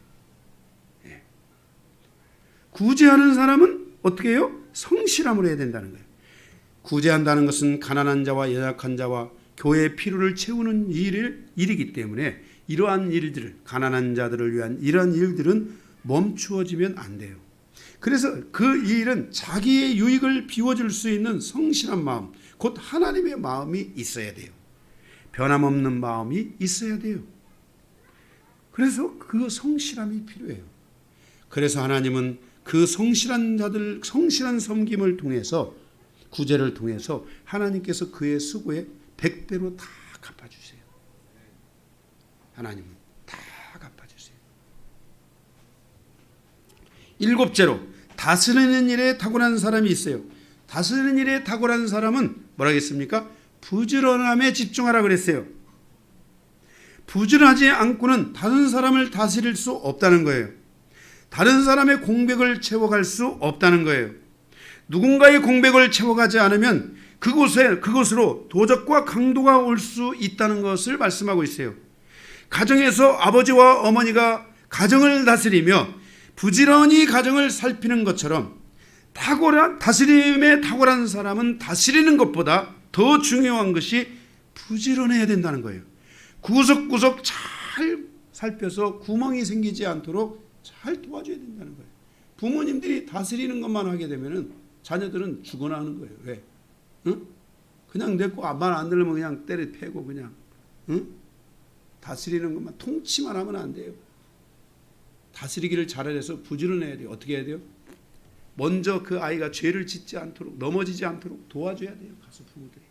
예. 구제하는 사람은 어떻게 해요? 성실함으로 해야 된다는 거예요. 구제한다는 것은 가난한 자와 연약한 자와 교회의 필요를 채우는 일이기 때문에 이러한 일들, 가난한 자들을 위한 이러한 일들은 멈추어지면 안 돼요. 그래서 그 일은 자기의 유익을 비워줄 수 있는 성실한 마음, 곧 하나님의 마음이 있어야 돼요. 변함없는 마음이 있어야 돼요. 그래서 그 성실함이 필요해요. 그래서 하나님은 그 성실한 자들, 성실한 섬김을 통해서 구제를 통해서 하나님께서 그의 수고에 100배로 다 갚아주세요. 하나님은 다 갚아주세요. 일곱째로 다스리는 일에 탁월한 사람이 있어요. 다스리는 일에 탁월한 사람은 뭐라 했습니까? 부지런함에 집중하라 그랬어요. 부지런하지 않고는 다른 사람을 다스릴 수 없다는 거예요. 다른 사람의 공백을 채워갈 수 없다는 거예요. 누군가의 공백을 채워가지 않으면 그곳으로 도적과 강도가 올 수 있다는 것을 말씀하고 있어요. 가정에서 아버지와 어머니가 가정을 다스리며 부지런히 가정을 살피는 것처럼 다스림에 탁월한 사람은 다스리는 것보다 더 중요한 것이 부지런해야 된다는 거예요. 구석구석 잘 살펴서 구멍이 생기지 않도록 잘 도와줘야 된다는 거예요. 부모님들이 다스리는 것만 하게 되면 자녀들은 죽어나 하는 거예요. 왜? 응? 그냥 냈고 말 안 들으면 그냥 때려 패고 그냥 다스리는 것만 통치만 하면 안 돼요. 다스리기를 잘해서 부지런해야 돼요. 어떻게 해야 돼요? 먼저 그 아이가 죄를 짓지 않도록 넘어지지 않도록 도와줘야 돼요. 가서 부모들이.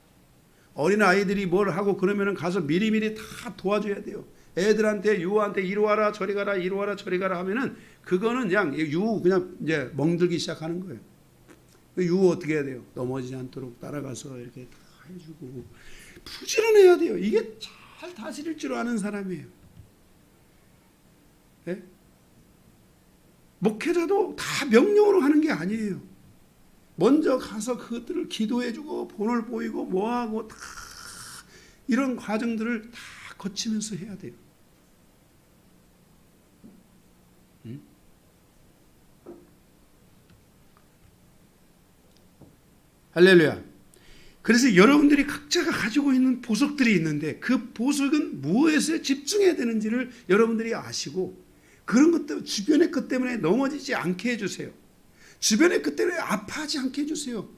어린 아이들이 뭘 하고 그러면은 가서 미리미리 다 도와줘야 돼요. 애들한테 유아한테 이리 와라 저리 가라 이리 와라 저리 가라 하면은 그거는 그냥 그냥 이제 멍들기 시작하는 거예요. 유호 어떻게 해야 돼요? 넘어지지 않도록 따라가서 이렇게 다 해주고 부지런해야 돼요. 이게 잘 다스릴 줄 아는 사람이에요. 네? 목회자도 다 명령으로 하는 게 아니에요. 먼저 가서 그것들을 기도해주고 본을 보이고 뭐하고 다 이런 과정들을 다 거치면서 해야 돼요. 할렐루야. 그래서 여러분들이 각자가 가지고 있는 보석들이 있는데 그 보석은 무엇에 집중해야 되는지를 여러분들이 아시고 그런 것들 주변의 것 때문에 넘어지지 않게 해주세요. 주변의 것 때문에 아파하지 않게 해주세요.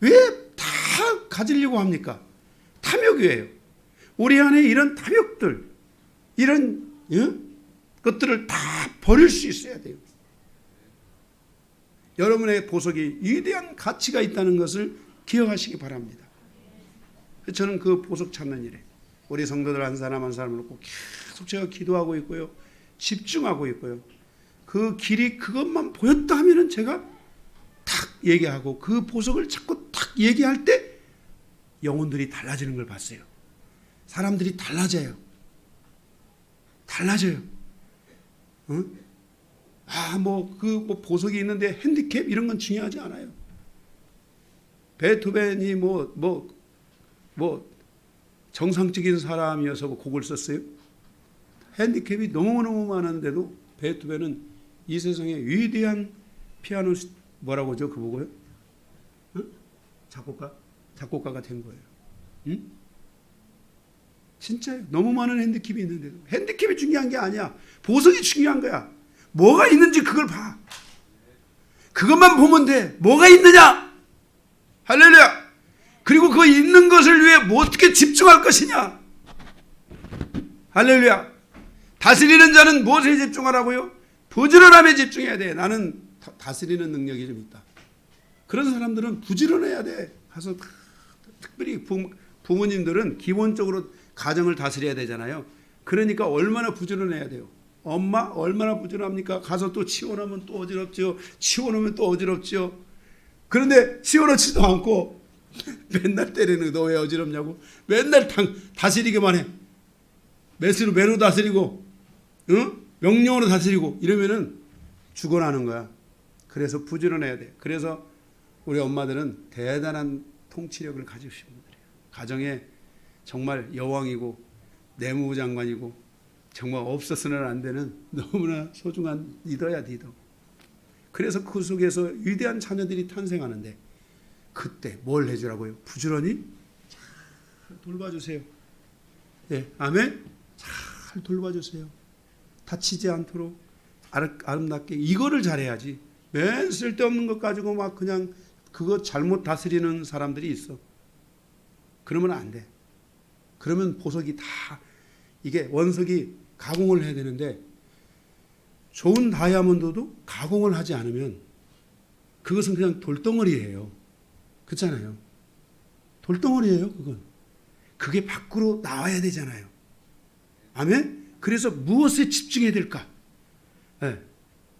왜 다 가지려고 합니까? 탐욕이에요. 우리 안에 이런 탐욕들 이런 것들을 다 버릴 수 있어야 돼요. 여러분의 보석이 위대한 가치가 있다는 것을 기억하시기 바랍니다. 저는 그 보석 찾는 일에 우리 성도들 한 사람 한 사람을 놓고 계속 제가 기도하고 있고요. 집중하고 있고요. 그 길이 그것만 보였다 하면은 제가 탁 얘기하고 그 보석을 자꾸 탁 얘기할 때 영혼들이 달라지는 걸 봤어요. 사람들이 달라져요. 응? 그 보석이 있는데 핸디캡 이런 건 중요하지 않아요. 베토벤이 정상적인 사람이어서 곡을 썼어요. 핸디캡이 너무너무 많은데도 베토벤은 이 세상의 위대한 피아노 뭐라고 하죠? 그 보고요? 응? 작곡가가 된 거예요. 응? 진짜요. 너무 많은 핸디캡이 있는데도 핸디캡이 중요한 게 아니야. 보석이 중요한 거야. 뭐가 있는지 그걸 봐. 그것만 보면 돼. 뭐가 있느냐? 할렐루야. 그리고 그 있는 것을 위해 뭐 어떻게 집중할 것이냐? 할렐루야. 다스리는 자는 무엇에 집중하라고요? 부지런함에 집중해야 돼. 나는 다스리는 능력이 좀 있다. 그런 사람들은 부지런해야 돼. 가서 특별히 부모님들은 기본적으로 가정을 다스려야 되잖아요. 그러니까 얼마나 부지런해야 돼요. 엄마 얼마나 부지런합니까? 가서 또 치워놓으면 또 어지럽죠. 치워놓으면 또 어지럽죠. 그런데 치워놓지도 않고 맨날 때리는 너 왜 어지럽냐고. 맨날 다스리기만 해. 매로 다스리고 명령으로 다스리고 이러면은 죽어나는 거야. 그래서 부지런해야 돼. 그래서 우리 엄마들은 대단한 통치력을 가지신 분들이에요. 가정에 정말 여왕이고 내무부 장관이고 정말 없어서는 안 되는 너무나 소중한 리더야 리더. 그래서 그 속에서 위대한 자녀들이 탄생하는데 그때 뭘 해주라고요? 부지런히 잘 돌봐주세요. 네, 아멘. 잘 돌봐주세요. 다치지 않도록 아름답게 이거를 잘해야지. 맨 쓸데없는 것 가지고 막 그냥 그거 잘못 다스리는 사람들이 있어. 그러면 안 돼. 그러면 보석이 다 이게 원석이 가공을 해야 되는데 좋은 다이아몬드도 가공을 하지 않으면 그것은 그냥 돌덩어리예요. 그렇잖아요. 돌덩어리예요. 그건. 그게 밖으로 나와야 되잖아요. 아멘. 그래서 무엇에 집중해야 될까? 네.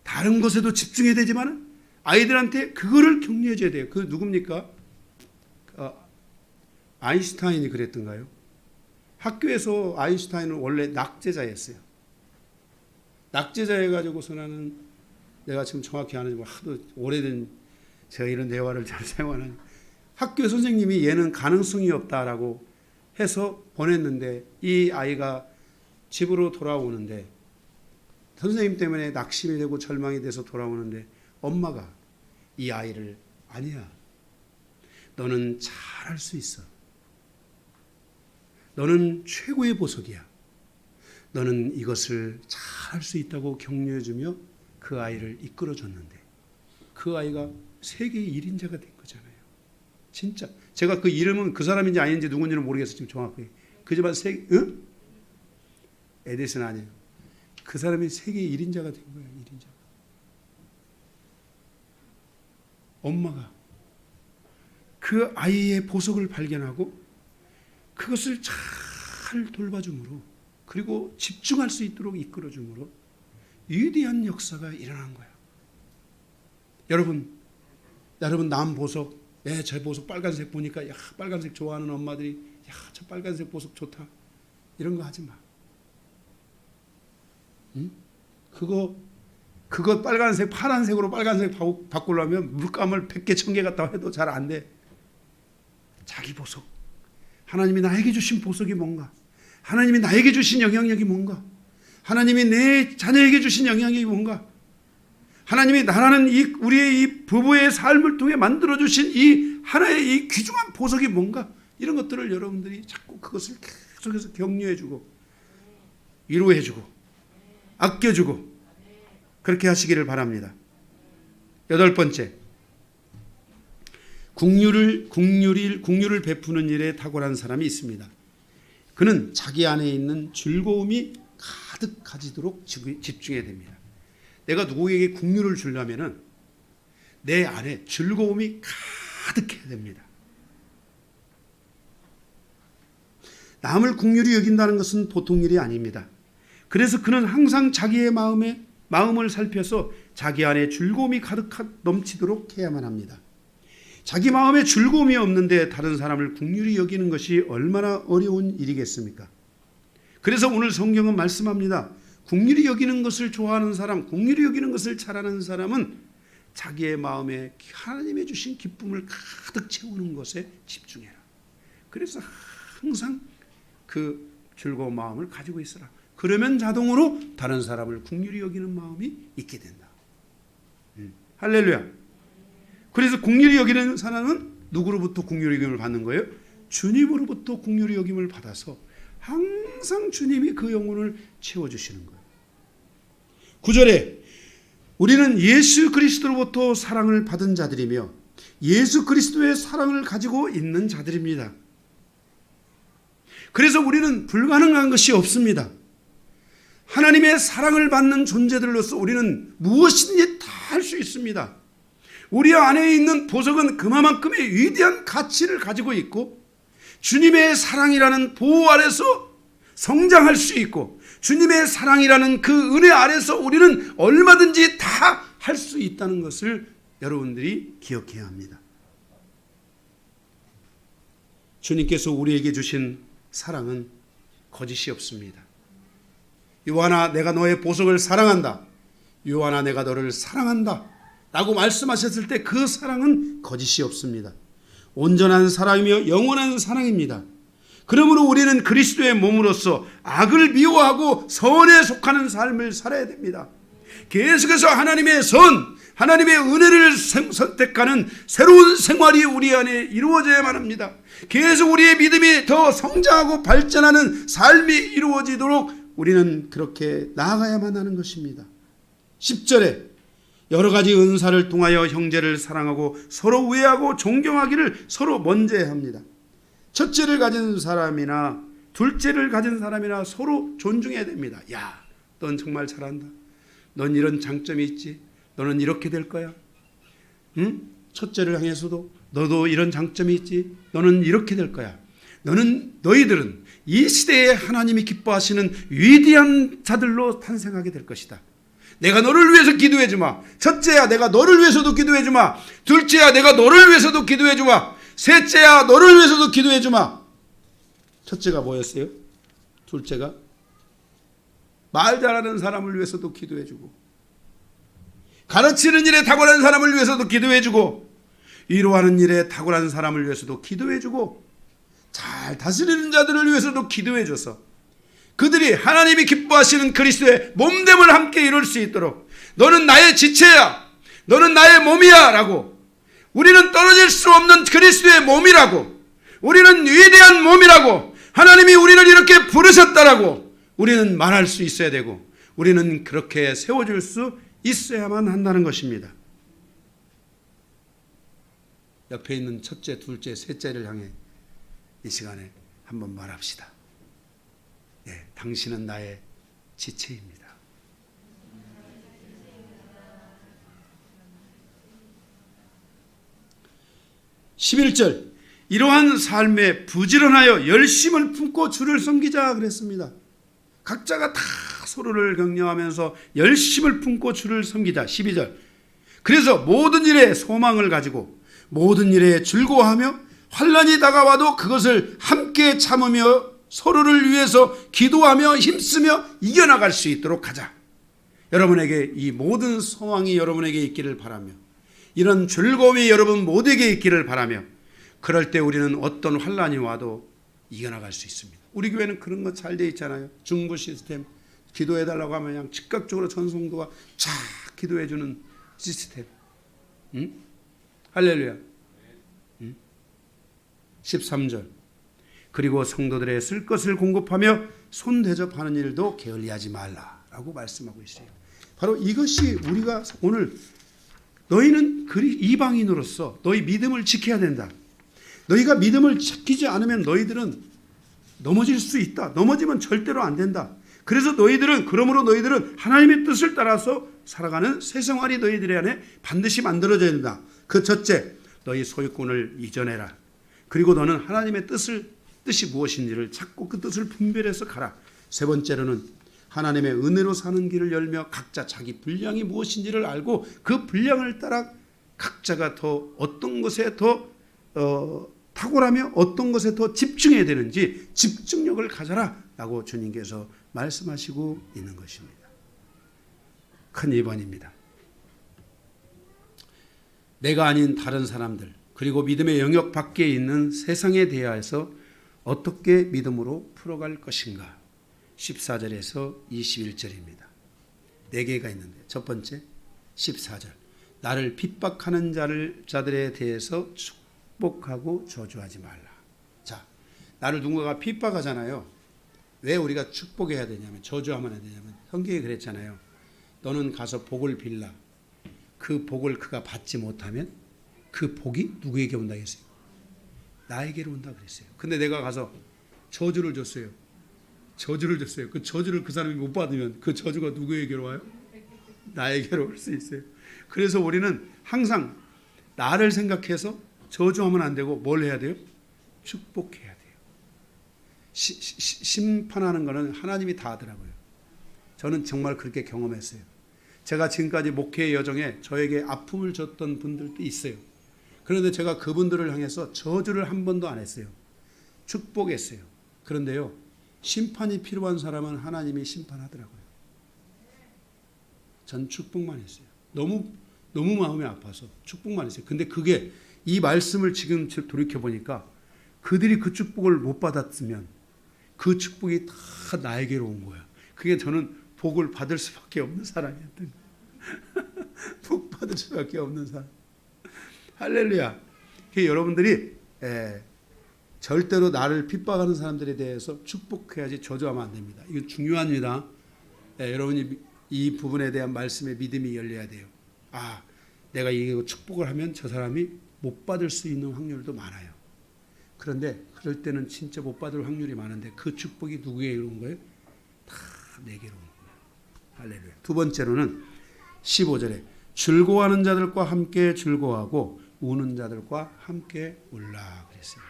다른 것에도 집중해야 되지만 아이들한테 그거를 격려해 줘야 돼요. 그 누굽니까? 아인슈타인이 그랬던가요? 학교에서 아인슈타인은 원래 낙제자였어요. 낙제자 해가지고서는 내가 지금 정확히 아는 하도 오래된 제가 이런 대화를 잘 사용하는 학교 선생님이 얘는 가능성이 없다라고 해서 보냈는데 이 아이가 집으로 돌아오는데 선생님 때문에 낙심이 되고 절망이 돼서 돌아오는데 엄마가 이 아이를 아니야. 너는 잘할 수 있어. 너는 최고의 보석이야. 너는 이것을 잘할 수 있다고 격려해주며 그 아이를 이끌어줬는데 그 아이가 세계의 1인자가 된 거잖아요. 진짜 제가 그 이름은 그 사람인지 아닌지 누군지는 모르겠어요. 지금 정확하게. 그지만 에디슨 아니에요. 그 사람이 세계의 1인자가 된 거예요. 1인자. 엄마가 그 아이의 보석을 발견하고 그것을 잘 돌봐줌으로 그리고 집중할 수 있도록 이끌어줌으로 위대한 역사가 일어난 거야. 여러분 남 보석, 제 보석 빨간색 보니까 야 빨간색 좋아하는 엄마들이 야 저 빨간색 보석 좋다 이런 거 하지 마. 응? 그거 빨간색 파란색으로 빨간색 바꾸려면 물감을 100개 1000개 갖다 해도 잘 안 돼. 자기 보석. 하나님이 나에게 주신 보석이 뭔가? 하나님이 나에게 주신 영향력이 뭔가? 하나님이 내 자녀에게 주신 영향력이 뭔가? 하나님이 나라는 우리의 이 부부의 삶을 통해 만들어 주신 이 하나의 이 귀중한 보석이 뭔가? 이런 것들을 여러분들이 자꾸 그것을 계속해서 격려해주고 위로해주고 아껴주고 그렇게 하시기를 바랍니다. 8번째, 국률을 베푸는 일에 탁월한 사람이 있습니다. 그는 자기 안에 있는 즐거움이 가득해지도록 집중해야 됩니다. 내가 누구에게 국률을 주려면은 내 안에 즐거움이 가득해야 됩니다. 남을 국률이 여긴다는 것은 보통 일이 아닙니다. 그래서 그는 항상 자기의 마음을 살펴서 자기 안에 즐거움이 가득 넘치도록 해야만 합니다. 자기 마음에 즐거움이 없는데 다른 사람을 국률이 여기는 것이 얼마나 어려운 일이겠습니까? 그래서 오늘 성경은 말씀합니다. 국률이 여기는 것을 좋아하는 사람, 국률이 여기는 것을 잘하는 사람은 자기의 마음에 하나님의 주신 기쁨을 가득 채우는 것에 집중해라. 그래서 항상 그 즐거운 마음을 가지고 있어라. 그러면 자동으로 다른 사람을 국률이 여기는 마음이 있게 된다. 할렐루야. 그래서 국률이 여기는 사람은 누구로부터 국률이 여김을 받는 거예요? 주님으로부터 국률이 여김을 받아서 항상 주님이 그 영혼을 채워주시는 거예요. 9절에 우리는 예수 그리스도로부터 사랑을 받은 자들이며 예수 그리스도의 사랑을 가지고 있는 자들입니다. 그래서 우리는 불가능한 것이 없습니다. 하나님의 사랑을 받는 존재들로서 우리는 무엇이든지 다 할 수 있습니다. 우리 안에 있는 보석은 그만큼의 위대한 가치를 가지고 있고 주님의 사랑이라는 보호 아래서 성장할 수 있고 주님의 사랑이라는 그 은혜 아래서 우리는 얼마든지 다 할 수 있다는 것을 여러분들이 기억해야 합니다. 주님께서 우리에게 주신 사랑은 거짓이 없습니다. 요한아 내가 너의 보석을 사랑한다. 요한아 내가 너를 사랑한다 라고 말씀하셨을 때 그 사랑은 거짓이 없습니다. 온전한 사랑이며 영원한 사랑입니다. 그러므로 우리는 그리스도의 몸으로서 악을 미워하고 선에 속하는 삶을 살아야 됩니다. 계속해서 하나님의 선, 하나님의 은혜를 선택하는 새로운 생활이 우리 안에 이루어져야만 합니다. 계속 우리의 믿음이 더 성장하고 발전하는 삶이 이루어지도록 우리는 그렇게 나아가야만 하는 것입니다. 10절에 여러 가지 은사를 통하여 형제를 사랑하고 서로 우애하고 존경하기를 서로 먼저 해야 합니다. 첫째를 가진 사람이나 둘째를 가진 사람이나 서로 존중해야 됩니다. 야, 넌 정말 잘한다. 넌 이런 장점이 있지. 너는 이렇게 될 거야. 응? 첫째를 향해서도 너도 이런 장점이 있지. 너는 이렇게 될 거야. 너희들은 이 시대에 하나님이 기뻐하시는 위대한 자들로 탄생하게 될 것이다. 내가 너를 위해서 기도해 주마. 첫째야 내가 너를 위해서도 기도해 주마. 둘째야 내가 너를 위해서도 기도해 주마. 셋째야 너를 위해서도 기도해 주마. 첫째가 뭐였어요? 둘째가 말 잘하는 사람을 위해서도 기도해 주고, 가르치는 일에 탁월한 사람을 위해서도 기도해 주고, 위로하는 일에 탁월한 사람을 위해서도 기도해 주고, 잘 다스리는 자들을 위해서도 기도해 줘서 그들이 하나님이 기뻐하시는 그리스도의 몸됨을 함께 이룰 수 있도록, 너는 나의 지체야, 너는 나의 몸이야 라고, 우리는 떨어질 수 없는 그리스도의 몸이라고, 우리는 위대한 몸이라고, 하나님이 우리를 이렇게 부르셨다라고 우리는 말할 수 있어야 되고, 우리는 그렇게 세워줄 수 있어야만 한다는 것입니다. 옆에 있는 첫째, 둘째, 셋째를 향해 이 시간에 한번 말합시다. 예, 당신은 나의 지체입니다. (11절) 이러한 삶에 부지런하여 열심을 품고 주를 섬기자 그랬습니다. 각자가 다 서로를 격려하면서 열심을 품고 주를 섬기자. (12절) 그래서 모든 일에 소망을 가지고 모든 일에 즐거워하며 환난이 다가와도 그것을 함께 참으며 서로를 위해서 기도하며 힘쓰며 이겨나갈 수 있도록 하자. 여러분에게 이 모든 소망이 여러분에게 있기를 바라며, 이런 즐거움이 여러분 모두에게 있기를 바라며, 그럴 때 우리는 어떤 환난이 와도 이겨나갈 수 있습니다. 우리 교회는 그런 거 잘 돼 있잖아요. 중보 시스템, 기도해달라고 하면 그냥 즉각적으로 전성도가 쫙 기도해주는 시스템. 응? 할렐루야. 응? 13절 그리고 성도들의 쓸 것을 공급하며 손 대접하는 일도 게을리하지 말라라고 말씀하고 있어요. 바로 이것이 우리가 오늘, 너희는 이방인으로서 너희 믿음을 지켜야 된다. 너희가 믿음을 지키지 않으면 너희들은 넘어질 수 있다. 넘어지면 절대로 안 된다. 그래서 그러므로 너희들은 하나님의 뜻을 따라서 살아가는 새 생활이 너희들 안에 반드시 만들어져야 된다. 그 첫째, 너희 소유권을 이전해라. 그리고 너는 하나님의 뜻이 무엇인지를 찾고 그 뜻을 분별해서 가라. 세 번째로는 하나님의 은혜로 사는 길을 열며 각자 자기 분량이 무엇인지를 알고 그 분량을 따라 각자가 더 어떤 것에 더 탁월하며 어떤 것에 더 집중해야 되는지 집중력을 가져라 라고 주님께서 말씀하시고 있는 것입니다. 큰 2번입니다. 내가 아닌 다른 사람들, 그리고 믿음의 영역 밖에 있는 세상에 대하여서 어떻게 믿음으로 풀어갈 것인가. 14절에서 21절입니다. 4개가 있는데, 첫 번째 14절 나를 핍박하는 자들에 대해서 축복하고 저주하지 말라. 자, 나를 누군가가 핍박하잖아요. 왜 우리가 축복해야 되냐면, 저주하면 해야 되냐면, 성경이 그랬잖아요. 너는 가서 복을 빌라. 그 복을 그가 받지 못하면 그 복이 누구에게 온다 했어요? 나에게로 온다 그랬어요. 근데 내가 가서 저주를 줬어요. 그 저주를 그 사람이 못 받으면 그 저주가 누구에게로 와요? 나에게로 올 수 있어요. 그래서 우리는 항상 나를 생각해서 저주하면 안 되고 뭘 해야 돼요? 축복해야 돼요. 심판하는 거는 하나님이 다 하더라고요. 저는 정말 그렇게 경험했어요. 제가 지금까지 목회의 여정에 저에게 아픔을 줬던 분들도 있어요. 그런데 제가 그분들을 향해서 저주를 한 번도 안 했어요. 축복했어요. 그런데요, 심판이 필요한 사람은 하나님이 심판하더라고요. 전 축복만 했어요. 너무 마음이 아파서 축복만 했어요. 근데 그게, 이 말씀을 지금 돌이켜보니까 그들이 그 축복을 못 받았으면 그 축복이 다 나에게로 온 거야. 그게 저는 복을 받을 수밖에 없는 사람이었던 거예요. 복 받을 수밖에 없는 사람. 할렐루야. 여러분들이 절대로 나를 핍박하는 사람들에 대해서 축복해야지 저주하면 안 됩니다. 이건 중요합니다. 여러분이 이 부분에 대한 말씀에 믿음이 열려야 돼요. 아, 내가 이거 축복을 하면 저 사람이 못 받을 수 있는 확률도 많아요. 그런데 그럴 때는 진짜 못 받을 확률이 많은데 그 축복이 누구에게 온 거예요? 다 내게로 온 거예요. 할렐루야. 두 번째로는 15절에 즐거워하는 자들과 함께 즐거워하고 우는 자들과 함께 울라 그랬어요.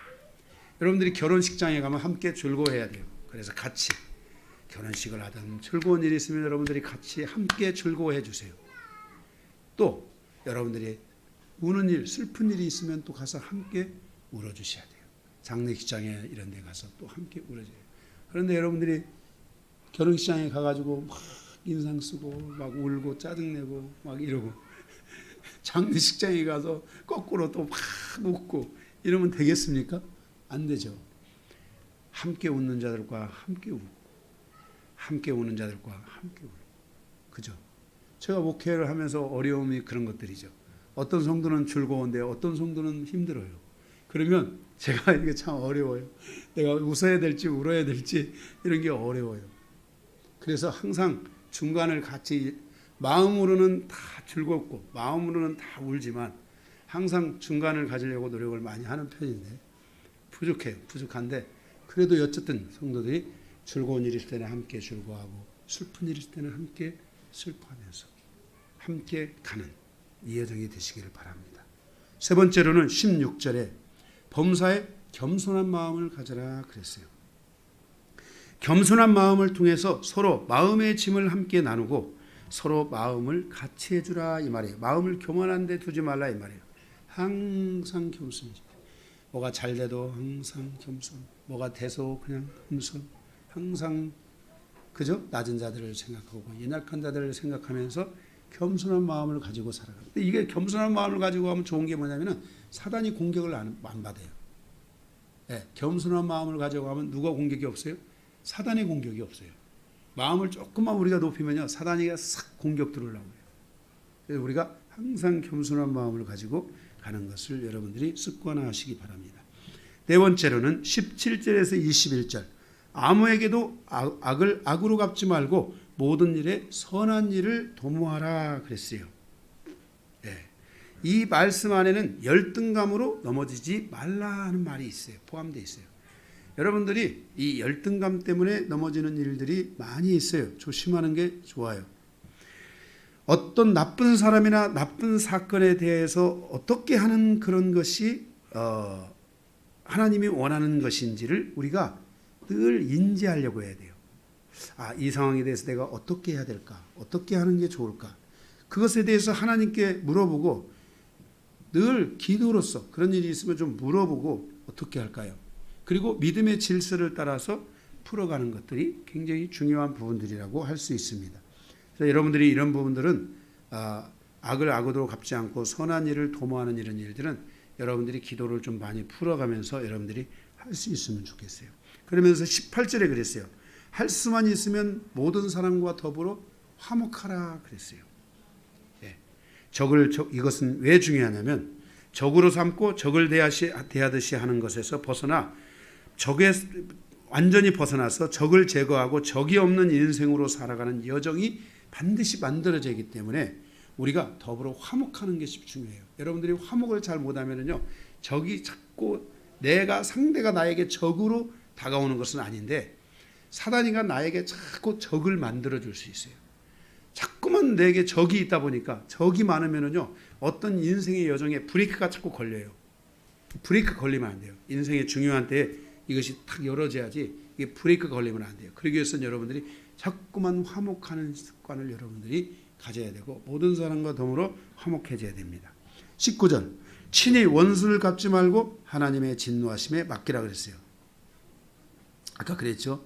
여러분들이 결혼식장에 가면 함께 즐거워해야 돼요. 그래서 같이 결혼식을 하든 즐거운 일이 있으면 여러분들이 같이 함께 즐거워해 주세요. 또 여러분들이 우는 일, 슬픈 일이 있으면 또 가서 함께 울어주셔야 돼요. 장례식장에 이런 데 가서 또 함께 울어줘요. 그런데 여러분들이 결혼식장에 가가지고 막 인상 쓰고 막 울고 짜증내고 막 이러고 장례식장에 가서 거꾸로 또 막 웃고 이러면 되겠습니까? 안 되죠. 함께 웃는 자들과 함께 웃고 함께 우는 자들과 함께 울고 그죠? 제가 목회를 하면서 어려움이 그런 것들이죠. 어떤 성도는 즐거운데 어떤 성도는 힘들어요. 그러면 제가 이게 참 어려워요. 내가 웃어야 될지 울어야 될지 이런 게 어려워요. 그래서 항상 중간을 같이 마음으로는 다 즐겁고 마음으로는 다 울지만 항상 중간을 가지려고 노력을 많이 하는 편인데 부족해요. 부족한데 그래도 어쨌든 성도들이 즐거운 일 있을 때는 함께 즐거워하고 슬픈 일 있을 때는 함께 슬퍼하면서 함께 가는 이 여정이 되시기를 바랍니다. 세 번째로는 16절에 범사에 겸손한 마음을 가져라 그랬어요. 겸손한 마음을 통해서 서로 마음의 짐을 함께 나누고 서로 마음을 같이 해주라 이 말이에요. 마음을 교만한 데 두지 말라 이 말이에요. 항상 겸손이죠. 뭐가 잘 돼도 항상 겸손, 뭐가 돼서 그냥 겸손, 항상 그죠? 낮은 자들을 생각하고 연약한 자들을 생각하면서 겸손한 마음을 가지고 살아가요. 근데 이게 겸손한 마음을 가지고 하면 좋은 게 뭐냐면은 사단이 공격을 안 받아요. 네, 겸손한 마음을 가지고 하면 누가 공격이 없어요? 사단의 공격이 없어요. 마음을 조금만 우리가 높이면요, 사단이가 싹 공격 들어오려고 해요. 그래서 우리가 항상 겸손한 마음을 가지고 가는 것을 여러분들이 습관화하시기 바랍니다. 네 번째로는 17절에서 21절 아무에게도 악을 악으로 갚지 말고 모든 일에 선한 일을 도모하라 그랬어요. 네. 이 말씀 안에는 열등감으로 넘어지지 말라 하는 말이 있어요. 포함되어 있어요. 여러분들이 이 열등감 때문에 넘어지는 일들이 많이 있어요. 조심하는 게 좋아요. 어떤 나쁜 사람이나 나쁜 사건에 대해서 어떻게 하는 그런 것이 하나님이 원하는 것인지를 우리가 늘 인지하려고 해야 돼요. 이 상황에 대해서 내가 어떻게 해야 될까? 어떻게 하는 게 좋을까? 그것에 대해서 하나님께 물어보고 늘 기도로서 그런 일이 있으면 좀 물어보고 어떻게 할까요? 그리고 믿음의 질서를 따라서 풀어가는 것들이 굉장히 중요한 부분들이라고 할 수 있습니다. 그래서 여러분들이 이런 부분들은 악을 악으로 갚지 않고 선한 일을 도모하는 이런 일들은 여러분들이 기도를 좀 많이 풀어가면서 여러분들이 할 수 있으면 좋겠어요. 그러면서 18절에 그랬어요. 할 수만 있으면 모든 사람과 더불어 화목하라 그랬어요. 네. 이것은 왜 중요하냐면 적으로 삼고 적을 대하듯이 하는 것에서 벗어나 적에 완전히 벗어나서 적을 제거하고 적이 없는 인생으로 살아가는 여정이 반드시 만들어지기 때문에 우리가 더불어 화목하는 것이 중요해요. 여러분들이 화목을 잘 못하면요, 적이 자꾸 상대가 나에게 적으로 다가오는 것은 아닌데 사단이가 나에게 자꾸 적을 만들어 줄 수 있어요. 자꾸만 내게 적이 있다 보니까 적이 많으면요, 어떤 인생의 여정에 브레이크가 자꾸 걸려요. 브레이크 걸리면 안 돼요. 인생의 중요한 때에 이것이 탁 열어져야지 이게 브레이크 걸리면 안 돼요. 그러기 위해서는 여러분들이 자꾸만 화목하는 습관을 여러분들이 가져야 되고 모든 사람과 더불어 화목해져야 됩니다. 19절 친히 원수를 갚지 말고 하나님의 진노하심에 맡기라 그랬어요. 아까 그랬죠.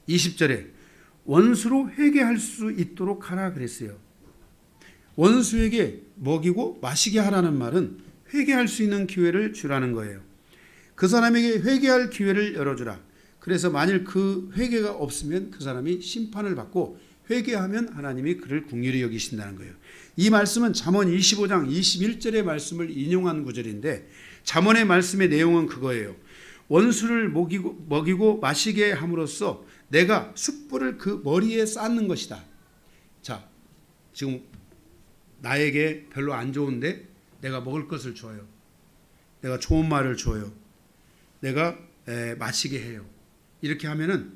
20절에 원수로 회개할 수 있도록 하라 그랬어요. 원수에게 먹이고 마시게 하라는 말은 회개할 수 있는 기회를 주라는 거예요. 그 사람에게 회개할 기회를 열어주라. 그래서 만일 그 회개가 없으면 그 사람이 심판을 받고 회개하면 하나님이 그를 긍휼히 여기신다는 거예요. 이 말씀은 잠언 25장 21절의 말씀을 인용한 구절인데 잠언의 말씀의 내용은 그거예요. 원수를 먹이고 마시게 함으로써 내가 숯불을 그 머리에 쌓는 것이다. 자, 지금 나에게 별로 안 좋은데 내가 먹을 것을 줘요. 내가 좋은 말을 줘요. 내가 마시게 해요. 이렇게 하면은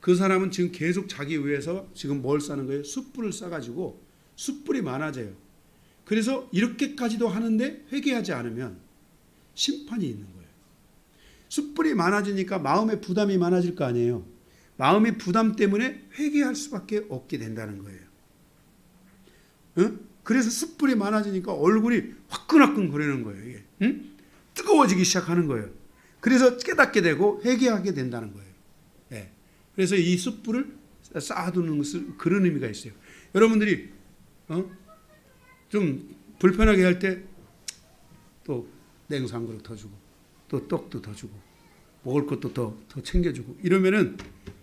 그 사람은 지금 계속 자기 위해서 지금 뭘 쌓는 거예요? 숯불을 쌓아가지고 숯불이 많아져요. 그래서 이렇게까지도 하는데 회개하지 않으면 심판이 있는 거예요. 숯불이 많아지니까 마음의 부담이 많아질 거 아니에요. 마음의 부담 때문에 회개할 수밖에 없게 된다는 거예요. 응? 그래서 숯불이 많아지니까 얼굴이 화끈화끈 거리는 거예요. 이게. 응? 뜨거워지기 시작하는 거예요. 그래서 깨닫게 되고 회개하게 된다는 거예요. 예. 그래서 이 숯불을 쌓아두는 것은 그런 의미가 있어요. 여러분들이 좀 불편하게 할 때 또 냉수 한 그릇 더 주고 또 떡도 더 주고 먹을 것도 더 챙겨주고 이러면은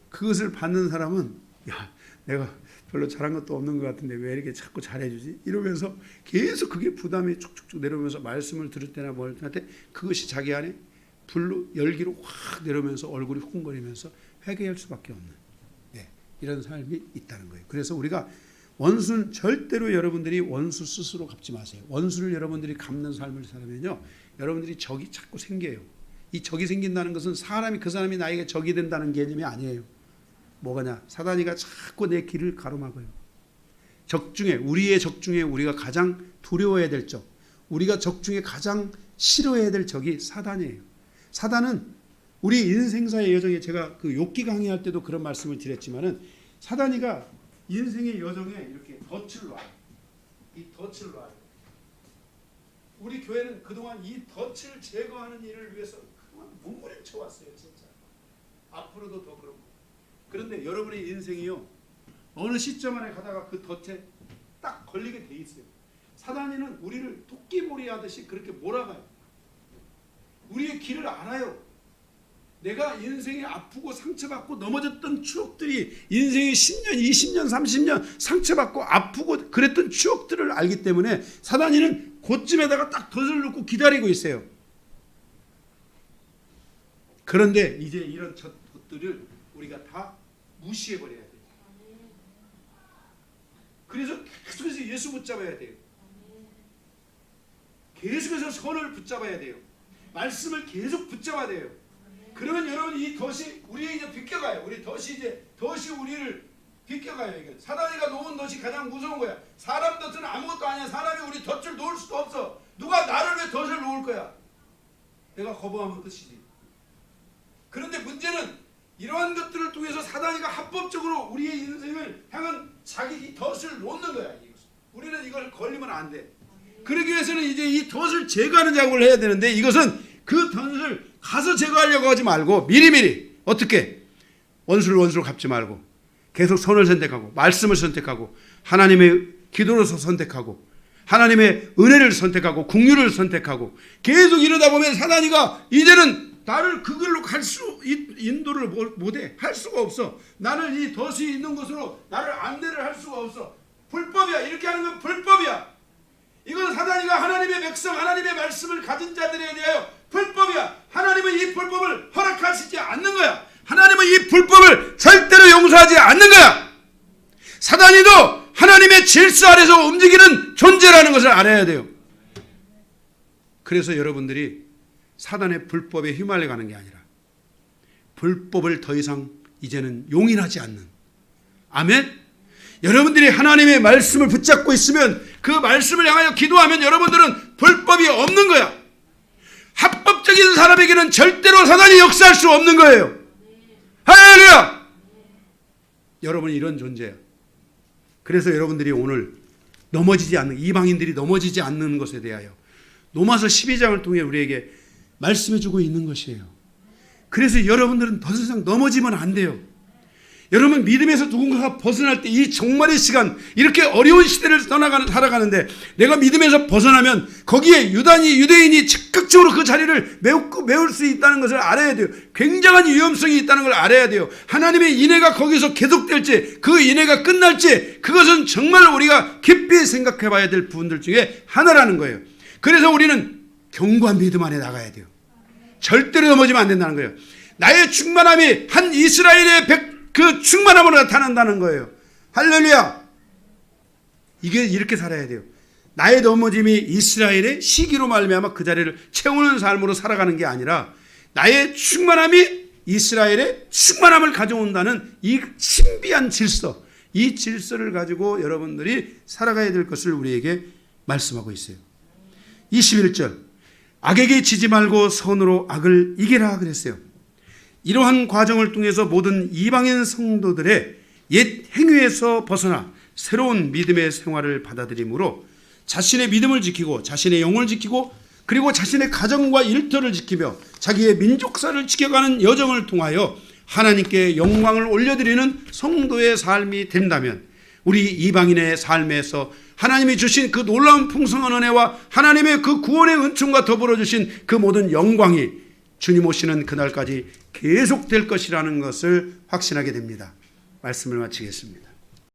그것을 받는 사람은 야, 내가 별로 잘한 것도 없는 것 같은데 왜 이렇게 자꾸 잘해주지? 이러면서 계속 그게 부담이 쭉쭉쭉 내려오면서 말씀을 들을 때나 뭘 할 때 그것이 자기 안에 불로 열기로 확 내려오면서 얼굴이 후끈거리면서 회개할 수밖에 없는 이런 삶이 있다는 거예요. 그래서 우리가 원수는 절대로 여러분들이 원수 스스로 갚지 마세요. 원수를 여러분들이 갚는 삶을 살면요, 여러분들이 적이 자꾸 생겨요. 이 적이 생긴다는 것은 사람이 그 사람이 나에게 적이 된다는 개념이 아니에요. 뭐가냐? 사단이가 자꾸 내 길을 가로막아요. 적 중에 우리의 적 중에 우리가 가장 두려워해야 될 적, 우리가 적 중에 가장 싫어해야 될 적이 사단이에요. 사단은 우리 인생사의 여정에 제가 그 욥기 강의할 때도 그런 말씀을 드렸지만은 사단이가 인생의 여정에 이렇게 덫을 놔요. 이 덫을 놔요. 우리 교회는 그동안 이 덫을 제거하는 일을 위해서 그동안 몸부림쳐 왔어요. 진짜. 앞으로도 더 그렇고. 그런데 여러분의 인생이요, 어느 시점 안에 가다가 그 덫에 딱 걸리게 돼 있어요. 사단이는 우리를 토끼몰이 하듯이 그렇게 몰아가요. 우리의 길을 알아요. 내가 인생에 아프고 상처받고 넘어졌던 추억들이 인생의 10년, 20년, 30년 상처받고 아프고 그랬던 추억들을 알기 때문에 사단이는 그쯤에다가 딱 덫을 놓고 기다리고 있어요. 그런데 이제 이런 것들을 우리가 다 무시해버려야 돼요. 그래서 계속해서 예수 붙잡아야 돼요. 계속해서 선을 붙잡아야 돼요. 말씀을 계속 붙잡아야 돼요. 그러면 여러분 이 덫이 우리에 이제 비껴가요. 우리 덫이 우리를 비껴가요. 이게 사단이가 놓은 덫이 가장 무서운 거야. 사람 덫은 아무것도 아니야. 사람이 우리 덫을 놓을 수도 없어. 누가 나를 왜 덫을 놓을 거야? 내가 거부하면 끝이지. 그런데 문제는 이러한 것들을 통해서 사단이가 합법적으로 우리의 인생을 향한 자기 덫을 놓는 거야. 우리는 이걸 걸리면 안 돼. 그러기 위해서는 이제 이 덫을 제거하는 작업을 해야 되는데 이것은 그 덫을 가서 제거하려고 하지 말고 미리미리 어떻게 원수를 갚지 말고 계속 선을 선택하고 말씀을 선택하고 하나님의 기도로서 선택하고 하나님의 은혜를 선택하고 긍휼을 선택하고 계속 이러다 보면 사단이가 이제는 나를 그 길로 갈 수 인도를 못해. 할 수가 없어. 나는 이 덫이 있는 곳으로 나를 안내를 할 수가 없어. 불법이야. 이렇게 하는 건 불법이야. 이건 사단이가 하나님의 백성, 하나님의 말씀을 가진 자들에 대하여 불법이야. 하나님은 이 불법을 허락하시지 않는 거야. 하나님은 이 불법을 절대로 용서하지 않는 거야. 사단이도 하나님의 질서 아래서 움직이는 존재라는 것을 알아야 돼요. 그래서 여러분들이 사단의 불법에 휘말려 가는 게 아니라 불법을 더 이상 이제는 용인하지 않는, 아멘? 여러분들이 하나님의 말씀을 붙잡고 있으면 그 말씀을 향하여 기도하면 여러분들은 불법이 없는 거야. 합법적인 사람에게는 절대로 사단이 역사할 수 없는 거예요. 할렐루야! 여러분이 이런 존재야. 그래서 여러분들이 오늘 넘어지지 않는, 이방인들이 넘어지지 않는 것에 대하여 로마서 12장을 통해 우리에게 말씀해주고 있는 것이에요. 그래서 여러분들은 더 이상 넘어지면 안 돼요. 여러분 믿음에서 누군가가 벗어날 때 이 종말의 시간, 이렇게 어려운 시대를 살아가는데 내가 믿음에서 벗어나면 거기에 유대인이 즉각적으로 그 자리를 메울 수 있다는 것을 알아야 돼요. 굉장한 위험성이 있다는 걸 알아야 돼요. 하나님의 인애가 거기서 계속될지 그 인애가 끝날지 그것은 정말 우리가 깊이 생각해 봐야 될 부분들 중에 하나라는 거예요. 그래서 우리는 견고한 믿음 안에 나가야 돼요. 절대로 넘어지면 안 된다는 거예요. 나의 충만함이 한 이스라엘의 그 충만함으로 나타난다는 거예요. 할렐루야. 이게 이렇게 살아야 돼요. 나의 넘어짐이 이스라엘의 시기로 말미암아 그 자리를 채우는 삶으로 살아가는 게 아니라 나의 충만함이 이스라엘의 충만함을 가져온다는 이 신비한 질서, 이 질서를 가지고 여러분들이 살아가야 될 것을 우리에게 말씀하고 있어요. 21절, 악에게 지지 말고 선으로 악을 이기라 그랬어요. 이러한 과정을 통해서 모든 이방인 성도들의 옛 행위에서 벗어나 새로운 믿음의 생활을 받아들이므로 자신의 믿음을 지키고 자신의 영혼을 지키고 그리고 자신의 가정과 일터를 지키며 자기의 민족사를 지켜가는 여정을 통하여 하나님께 영광을 올려드리는 성도의 삶이 된다면 우리 이방인의 삶에서 하나님이 주신 그 놀라운 풍성한 은혜와 하나님의 그 구원의 은총과 더불어 주신 그 모든 영광이 주님 오시는 그날까지 계속될 것이라는 것을 확신하게 됩니다. 말씀을 마치겠습니다.